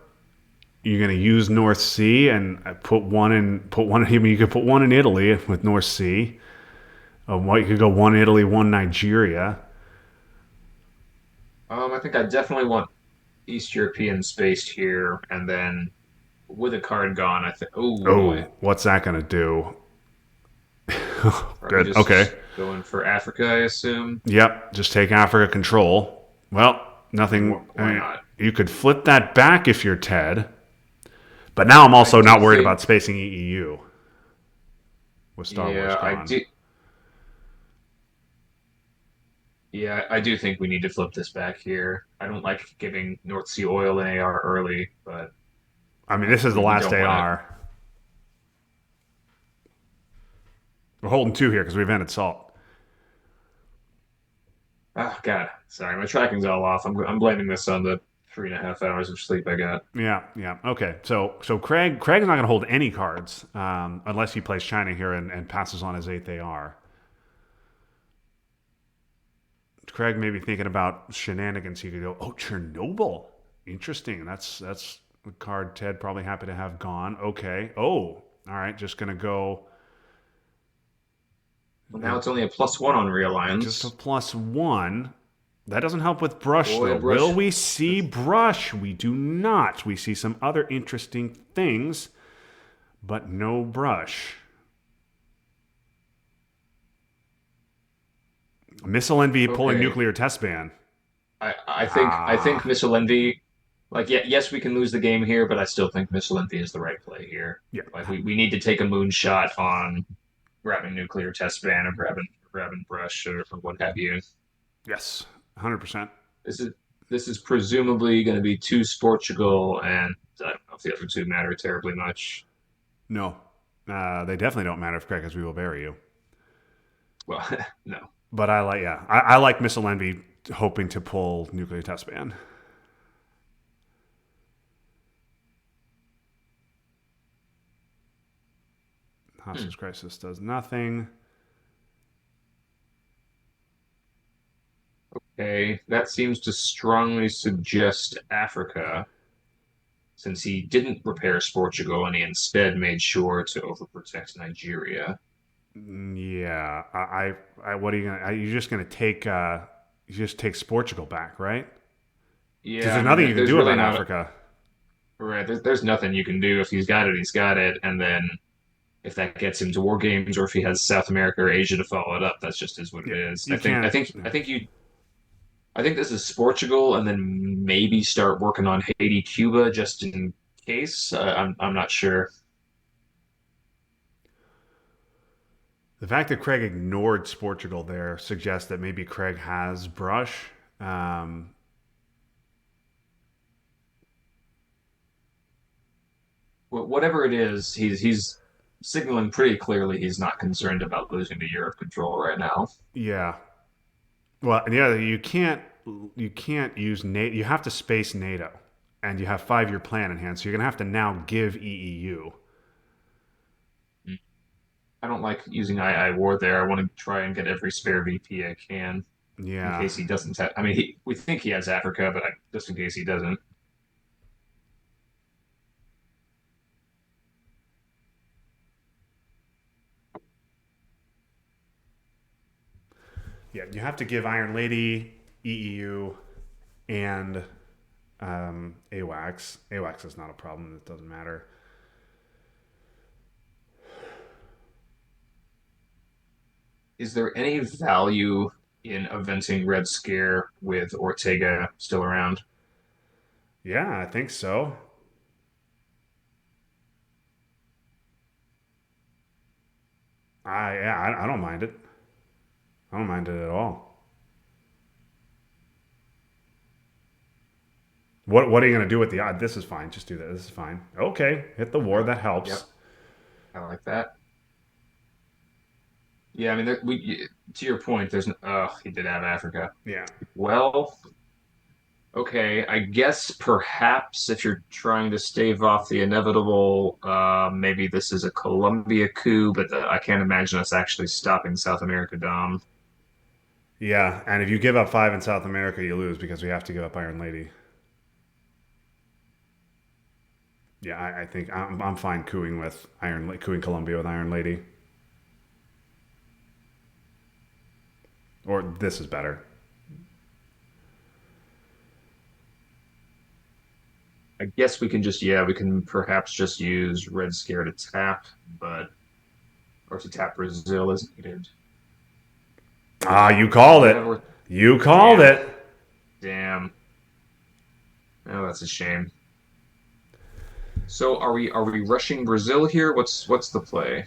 You're gonna use North Sea and put one. I mean, you could put one in Italy with North Sea. You could go one Italy, one Nigeria. I think I definitely want East European spaced here, and then with a card gone, I think. Oh boy, Oh, what's that gonna do? probably Good. Okay. just going for Africa, I assume. Yep. Just take Africa control. Well, I mean, nothing. I why mean, not? you could flip that back if you're Ted. But now I'm I also do not worried think, about spacing EEU with Star Wars yeah, gone. I do think we need to flip this back here. I don't like giving North Sea oil and AR early, but I mean, this is the we last don't want to. AR. We're holding two here because we've ended salt. Oh God, sorry, my tracking's all off. I'm blaming this on the 3.5 hours of sleep I got. Yeah, yeah. Okay, so Craig's not going to hold any cards unless he plays China here and passes on his eighth AR. Craig may be thinking about shenanigans. He could go, oh, Chernobyl. Interesting. That's a card Ted probably happy to have gone. Okay. Oh, all right. Just gonna go Well, now it's only a +1 on just a realigns. +1. That doesn't help with brush Boy, though. Will brush. we see brush? We do not. We see some other interesting things, but no brush. Missile envy pulling Okay, nuclear test ban. I think Ah, Missile Envy. Like, yeah, yes, we can lose the game here, but I still think Missile Envy is the right play here. yeah. Like, we need to take a moonshot on grabbing nuclear test ban or grabbing brush or what have you. Yes. 100%. This is this is presumably going to be two Portugal, and I don't know if the other two matter terribly much. No. They definitely don't matter if crackers we will bury you. Well, no. But I like Missile Envy hoping to pull nuclear test ban. Hmm. Hostage crisis does nothing. Okay, that seems to strongly suggest Africa, since he didn't repair Portugal and he instead made sure to overprotect Nigeria. Yeah, what are you gonna? You just gonna take? You just take Portugal back, right? Because Yeah, there's I mean, nothing you can there's do really about not Africa. right. There's nothing you can do. If he's got it, he's got it. And then if that gets him to war games, or if he has South America or Asia to follow it up, that's just is what it Yeah, is. you can't. I think this is Portugal, and then maybe start working on Haiti, Cuba, just in case. I'm not sure. The fact that Craig ignored Portugal there suggests that maybe Craig has brush. Um, Whatever it is, he's signaling pretty clearly he's not concerned about losing to Europe control right now. yeah. Well, yeah, you can't use NATO. You have to space NATO, and you have 5 year plan in hand. So you're gonna have to now give EEU. I don't like using II war there. I want to try and get every spare VP I can in Yeah, case he doesn't have. I mean, we think he has Africa, but just in case he doesn't. yeah. You have to give Iron Lady, EEU, and AWACS. AWACS is not a problem. It doesn't matter. Is there any value in eventing Red Scare with Ortega still around? Yeah, I think so. I don't mind it. I don't mind it at all. What are you going to do with the odd? This is fine. Just do that. This is fine. Okay, hit the war. Yep. That helps. Yep. I like that. Yeah, I mean, to your point, he did have Africa. Yeah. Well, okay, I guess perhaps if you're trying to stave off the inevitable, maybe this is a Colombia coup, but I can't imagine us actually stopping South America, Dom. Yeah, and if you give up 5 in South America, you lose because we have to give up Iron Lady. Yeah, I think I'm fine cooing Colombia with Iron Lady. Or this is better. I guess we can perhaps just use Red Scare to tap, but or to tap Brazil as needed. Ah, you Do called we it. have our You called damn, it. damn. Oh, that's a shame. So are we rushing Brazil here? What's the play?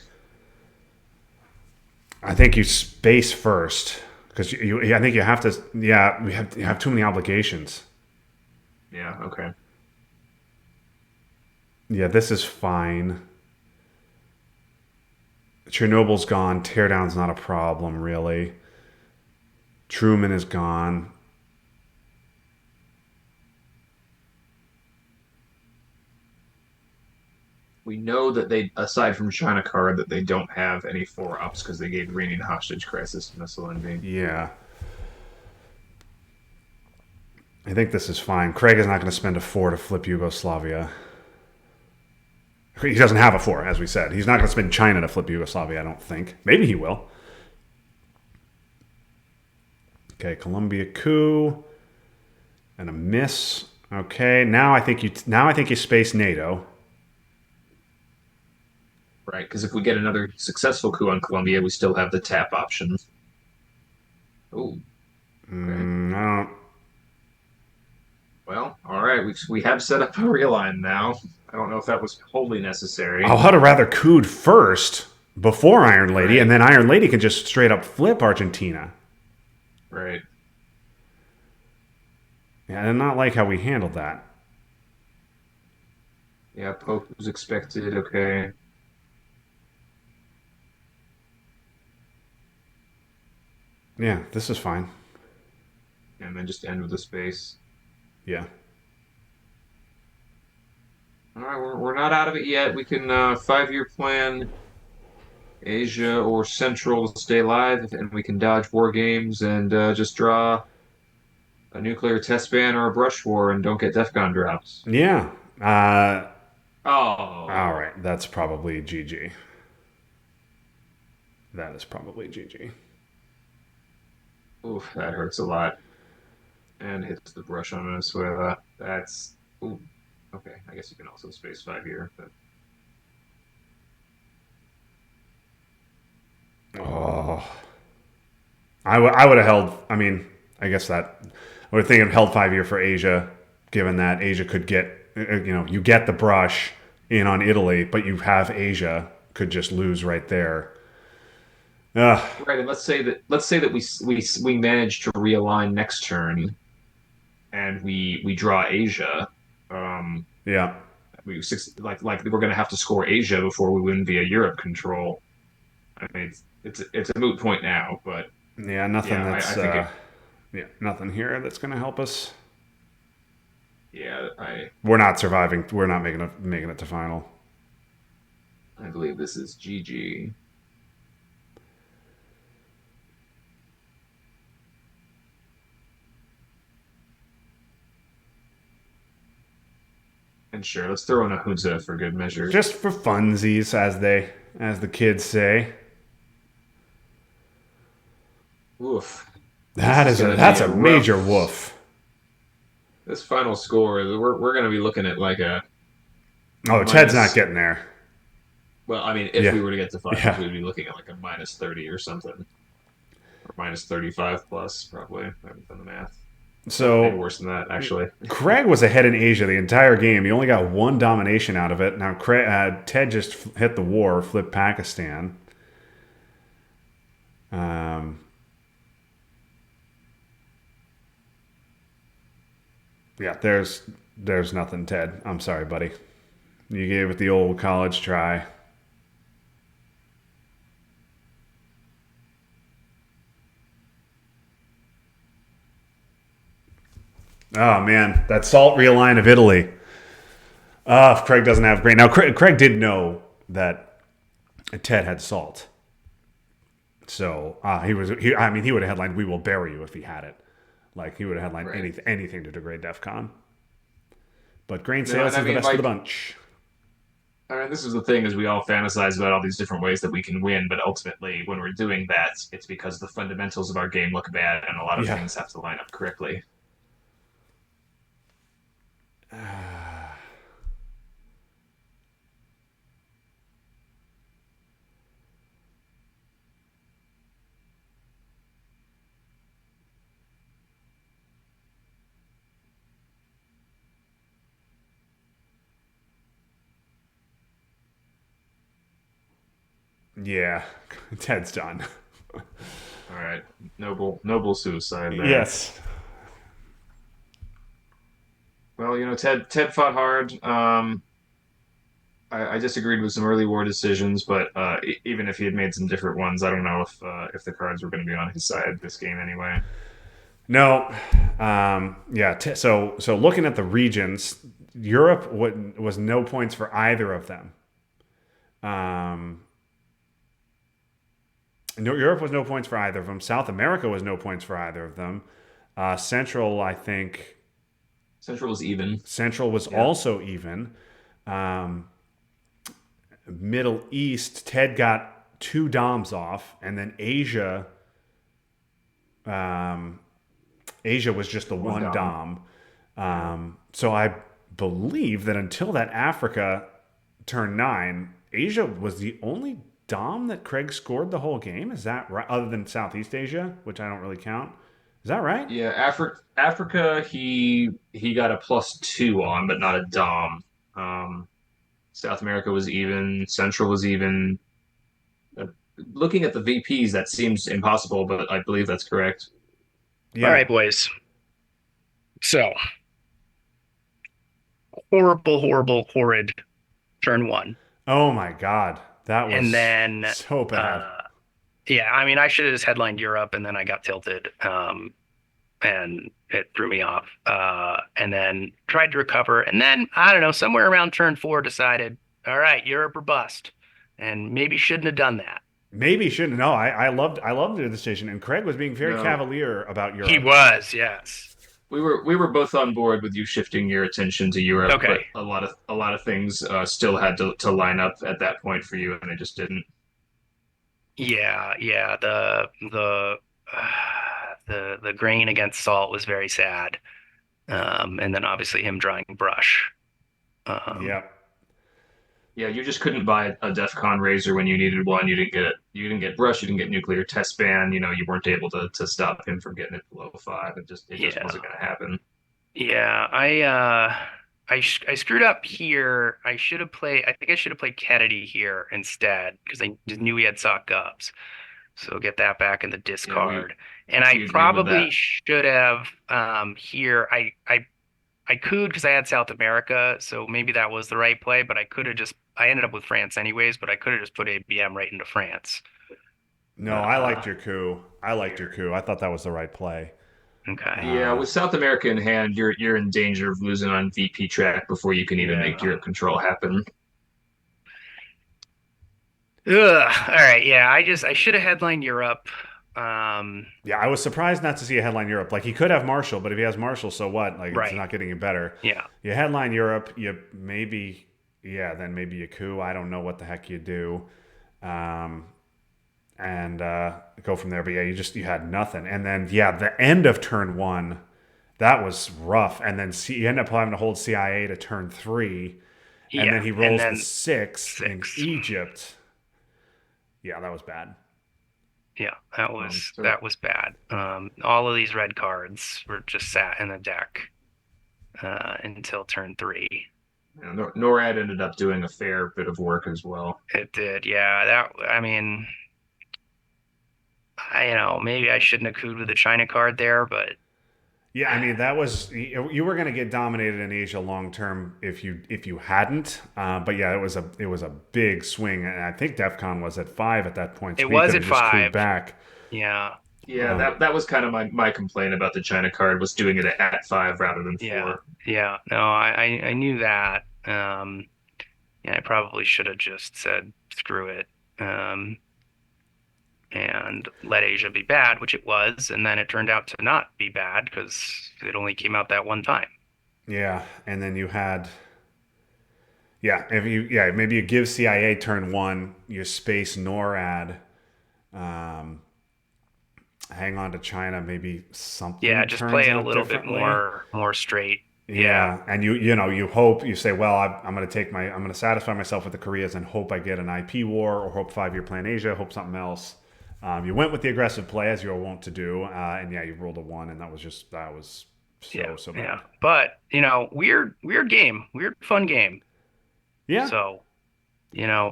I think you space first because I think you have to. Yeah, you have too many obligations. Yeah, okay. Yeah, this is fine. Chernobyl's gone. Teardown's not a problem really. Truman is gone. We know that they, aside from China card, that they don't have any 4 ups because they gave Iranian hostage crisis missile envy. Yeah, I think this is fine. Craig is not going to spend a 4 to flip Yugoslavia. He doesn't have a 4, as we said. He's not going to spend China to flip Yugoslavia, I don't think. Maybe he will. Okay, Colombia coup and a miss. Okay, now I think you space NATO. Right, because if we get another successful coup on Colombia, we still have the tap option. Oh, okay. I don't. Well, all right. We have set up a realign now. I don't know if that was wholly necessary. I'd have rather cooed first before Iron Lady, and Right, then Iron Lady can just straight up flip Argentina. right. Yeah, I did not like how we handled that. Yeah, Pope was expected. Okay. Yeah, this is fine. And then just end with a space. Yeah. All right, we're not out of it yet. We can 5-year plan Asia or Central to stay alive, and we can dodge war games and just draw a nuclear test ban or a brush war and don't get DEFCON drops. Yeah. All Oh, right, that's probably GG. That is probably GG. oof, that hurts a lot. And hits the brush on Venezuela. That's ooh, okay. I guess you can also space 5-year, but Oh, I would have held. I mean, I guess that I would think of held 5 year for Asia, given that Asia could get, you get the brush in on Italy, but you have Asia could just lose right there. Ugh, right. And let's say that we manage to realign next turn and we draw Asia. Um, yeah, like we're gonna have to score Asia before we win via Europe control. I mean, it's a moot point now, but yeah, nothing yeah, I that's think it. yeah, nothing here that's gonna help us. Yeah, We're not surviving. We're not making it to final. I believe this is GG. And sure, let's throw in a Hunza for good measure. Just for funsies, as the kids say. Oof. This is gonna be That's a a major rough. woof. This final score, we're gonna be looking at like a Oh, Ted's not minus. getting there. Well, I mean, if Yeah, we were to get to finals, yeah. we'd be looking at like a minus 30 or something, or minus 35 plus, probably. I haven't done the math. Maybe So worse than that, actually. Craig was ahead in Asia the entire game. He only got one domination out of it. Now Ted just hit the war, flipped Pakistan. Um, yeah, there's nothing, Ted. I'm sorry, buddy. You gave it the old college try. Oh man, that salt realign of Italy. If Craig doesn't have grain. Now, Craig did know that Ted had salt. So I mean, he would have headlined "We will bury you" if he had it. Like he would have headlined Right. anything to degrade DEF CON. But grain No, and sales I is the mean, best of the like, bunch. I mean, this is the thing is we all fantasize about all these different ways that we can win, but ultimately, when we're doing that, it's because the fundamentals of our game look bad, and a lot of Yeah, things have to line up correctly. yeah. Ted's done. All right, noble suicide there. Yes. Well, Ted fought hard. I disagreed with some early war decisions, but even if he had made some different ones, I don't know if the cards were going to be on his side this game anyway. No. Yeah. So looking at the regions, Europe was no points for either of them. Um, no, Europe was no points for either of them. South America was no points for either of them. Central, I think, Central was even. Central was Yeah, also even. Um, Middle East, Ted got two DOMs off, and then um, Asia was just the one one down. DOM. Yeah. So I believe that until that Africa turn 9, Asia was the only Dom that Craig scored the whole game. Is that right? Other than Southeast Asia, which I don't really count. Is that right? Yeah, Africa, he got a +2 on, but not a dom. South America was even. Central was even. Uh, Looking at the VPs, that seems impossible, but I believe that's correct. All Yeah. right, boys. So horrible, horrible, horrid turn one. Oh my God. That And was then so bad. uh yeah, I mean I should have just headlined Europe and then I got tilted. And it threw me off. And then tried to recover. And then I don't know, somewhere around turn four decided, all right, Europe or bust. And maybe shouldn't have done that. Maybe shouldn't. No, I loved the decision, and Craig was being very No, cavalier about He Europe. was, yes. we were both on board with you shifting your attention to Europe, but Okay. a lot of things still had to line up at that point for you, and they just didn't. Yeah, yeah. The grain against salt was very sad. And then obviously him drawing brush. Um, Yeah. Yeah, you just couldn't buy a DEF CON razor when you needed one. You didn't get it. You didn't get brush. You didn't get nuclear test ban. You weren't able to stop him from getting it below 5. It just yeah. wasn't going to happen. Yeah, I screwed up here. I think I should have played Kennedy here instead because I just knew he had sock ups. So get that back in the Yeah, we discard. And I we agreed with probably that. should have here I could because I had South America, so maybe that was the right play, but I ended up with France anyways, but I could have just put ABM right into France. No, I liked Uh your coup. I liked your here. coup. I thought that was the right play. Okay. Yeah, Uh, with South America in hand, you're in danger of losing on VP track before you can even make yeah. Europe control happen. Ugh. All right, yeah, I should have headlined Europe. Um Yeah, I was surprised not to see a headline Europe. Like he could have Marshall, but if he has Marshall, so what? Like it's right. not getting any better. Yeah. You headline Europe, you maybe, yeah, then maybe you coup. I don't know what the heck you do, um, and go from there. But yeah, you had nothing. And then yeah, the end of turn one, that was rough. And then you end up having to hold CIA to turn 3, and then Yeah, he and rolls the then 6 in 6. Egypt. Yeah, that was bad. Yeah, So that was bad. All of these red cards were just sat in the deck until turn 3. NORAD ended up doing a fair bit of work as well. It did, yeah. That I mean, maybe I shouldn't have cooed with the China card there, but Yeah, I mean that was you were going to get dominated in Asia long term if you hadn't. But yeah, it was a big swing, and I think DefCon was at 5 at that point, so it he was could at have just cooed 5. back. Yeah, Yeah, that was kind of my complaint about the China card was doing it at 5 rather than yeah, 4. yeah. No, I knew that. Yeah, I probably should have just said screw it. Um, and let Asia be bad, which it was, and then it turned out to not be bad because it only came out that one time. Yeah, and then you had maybe you give CIA turn 1, you space NORAD, um, hang on to China, maybe Yeah, something just play turns it a out little bit differently. more straight. Yeah, Yeah, and you hope you say, well, I'm going to I'm going to satisfy myself with the Koreas and hope I get an IP war or hope 5 year plan Asia, hope something else. You went with the aggressive play as you're wont to do, and yeah, you rolled a 1, and that was yeah, so yeah. bad. But weird game, weird fun game. Yeah, So,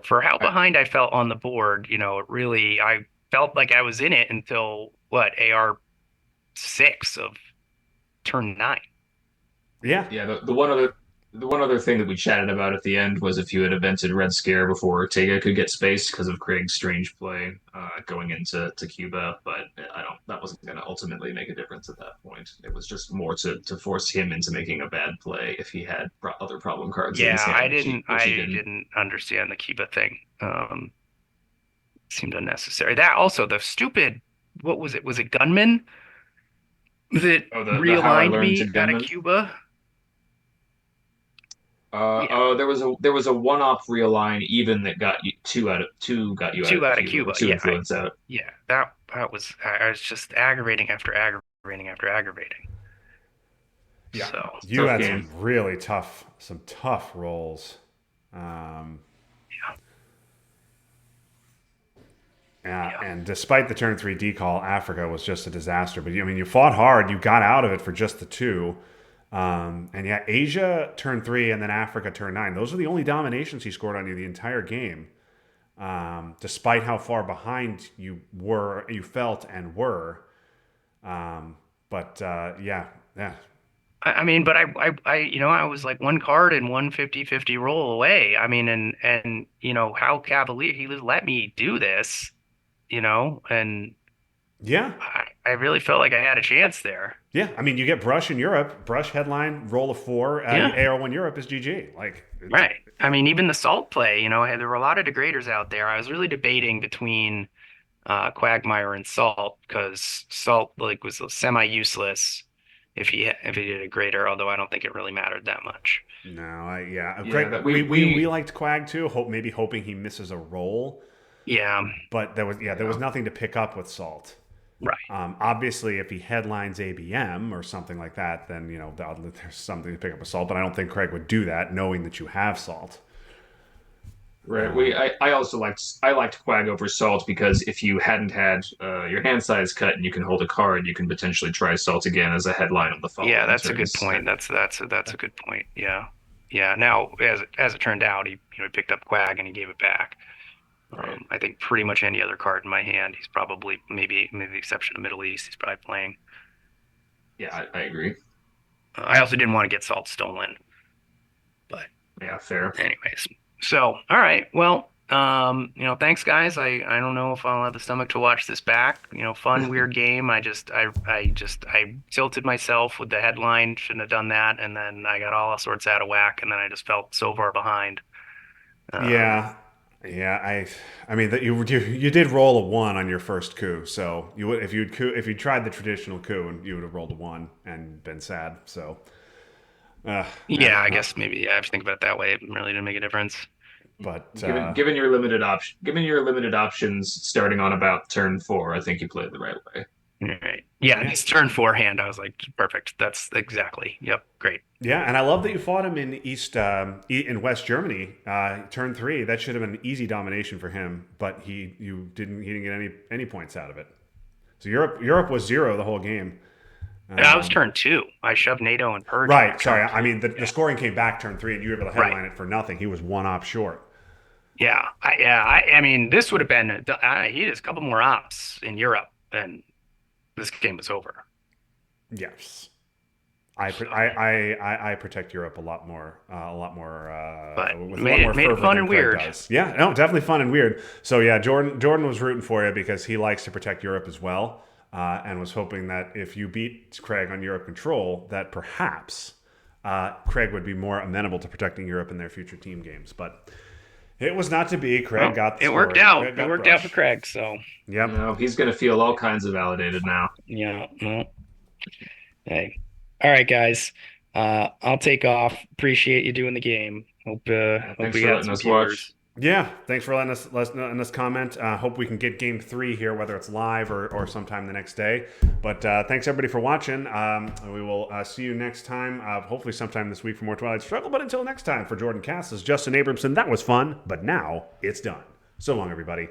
for how I, behind I felt on the board, it really I felt like I was in it until what, AR 6 of turn 9. yeah, Yeah, the one other thing that we chatted about at the end was if you had invented Red Scare before Ortega could get space because of Craig's strange play going into Cuba, but I don't that wasn't going to ultimately make a difference at that point. It was just more to force him into making a bad play if he had other problem cards in his Yeah, hand, which he I didn't. didn't understand the Kiba thing. Seemed unnecessary. That also the stupid, what was it? Was it Gunman that Oh, the how I realigned learned to me out of gunman. Cuba? Yeah, There was a one-off realign even that got you two got you out of 2 out of Cuba or Cuba. two Yeah, influence out. yeah. That was I was just aggravating after aggravating after aggravating. yeah. So You Tough had game. some tough rolls. Um, yeah, yeah, and despite the turn 3 decall, Africa was just a disaster. But I mean, you fought hard. You got out of it for just the 2. And yeah, Asia turn 3 and then Africa turn 9. Those are the only dominations he scored on you the entire game. Despite how far behind you felt and were. But yeah, yeah, I mean, but I was like one card and one 50-50 roll away. I mean, and how cavalier he just let me do this, and yeah, I really felt like I had a chance there. yeah. I mean, you get Brush in Europe, Brush headline, roll of 4. Yeah, AR1 Europe is GG. Like, right. I mean, even the salt play, there were a lot of degraders out there. I was really debating between Quagmire and Salt because Salt like was semi-useless if he did a grader, although I don't think it really mattered that much. no, yeah. Yeah, Greg, that we we liked Quag too. Maybe hoping he misses a roll, Yeah, but there was yeah. nothing to pick up with Salt. right. Obviously, if he headlines ABM or something like that, then there's something to pick up with Salt. But I don't think Craig would do that, knowing that you have Salt. Right. I liked Quag over Salt because if you hadn't had your hand size cut and you can hold a card, you can potentially try Salt again as a headline on the Yeah, following that's a good turns. point. That's a good point. Yeah. Yeah. Now, as it turned out, he picked up Quag and he gave it back. Right. I think pretty much any other card in my hand, he's probably maybe the exception of Middle East, he's probably playing. Yeah, I agree. I also didn't want to get Salt stolen, but Yeah, fair. anyways. So, all right. Well, thanks guys. I don't know if I'll have the stomach to watch this back. Fun, weird game. I tilted myself with the headline. Shouldn't have done that, and then I got all sorts out of whack, and then I just felt so far behind. Um, Yeah, yeah. I mean that you did roll a 1 on your first coup. So you would if you tried the traditional coup, you would have rolled a 1 and been sad. So and yeah, I guess maybe I have to think about it that way. It really didn't make a difference. but Given your limited options starting on about turn 4, I think you played the right way. All right. Yeah, yeah, this turn forehand, I was like, perfect. That's exactly. Yep, great. yeah. And I love that you fought him in in West Germany. Turn 3, that should have been an easy domination for him, but he didn't get any points out of it. So Europe was 0 the whole game. That was turn 2. I shoved NATO and Purge on Right. Sorry. turn I 2. mean, the Yeah. scoring came back turn 3, and you were able to Right. headline it for nothing. He was 1 op short. Yeah. I mean, this would have been, he has a couple more ops in Europe. then this game was over. Yes. I protect Europe a lot more, But with a made lot more it fervor fun than and Craig weird. does. Yeah, no, definitely fun and weird. So yeah, Jordan was rooting for you because he likes to protect Europe as well, and was hoping that if you beat Craig on Europe Control, that perhaps Craig would be more amenable to protecting Europe in their future team games. But it was not to be. Craig Well, got the it worked scoring. out. Craig It got worked out for brush. Craig. So Yep. He's going to feel all kinds of validated now. yeah. Well, hey. All right, guys. I'll take off. Appreciate you doing the game. Hope Thanks we for got letting some us watch. viewers. Yeah, thanks for letting us comment. Hope we can get game 3 here, whether it's live or sometime the next day. But thanks everybody for watching. We will see you next time, hopefully sometime this week for more Twilight Struggle. But until next time, for Jordan Cass, this is Justin Abramson. That was fun, but now it's done. So long, everybody.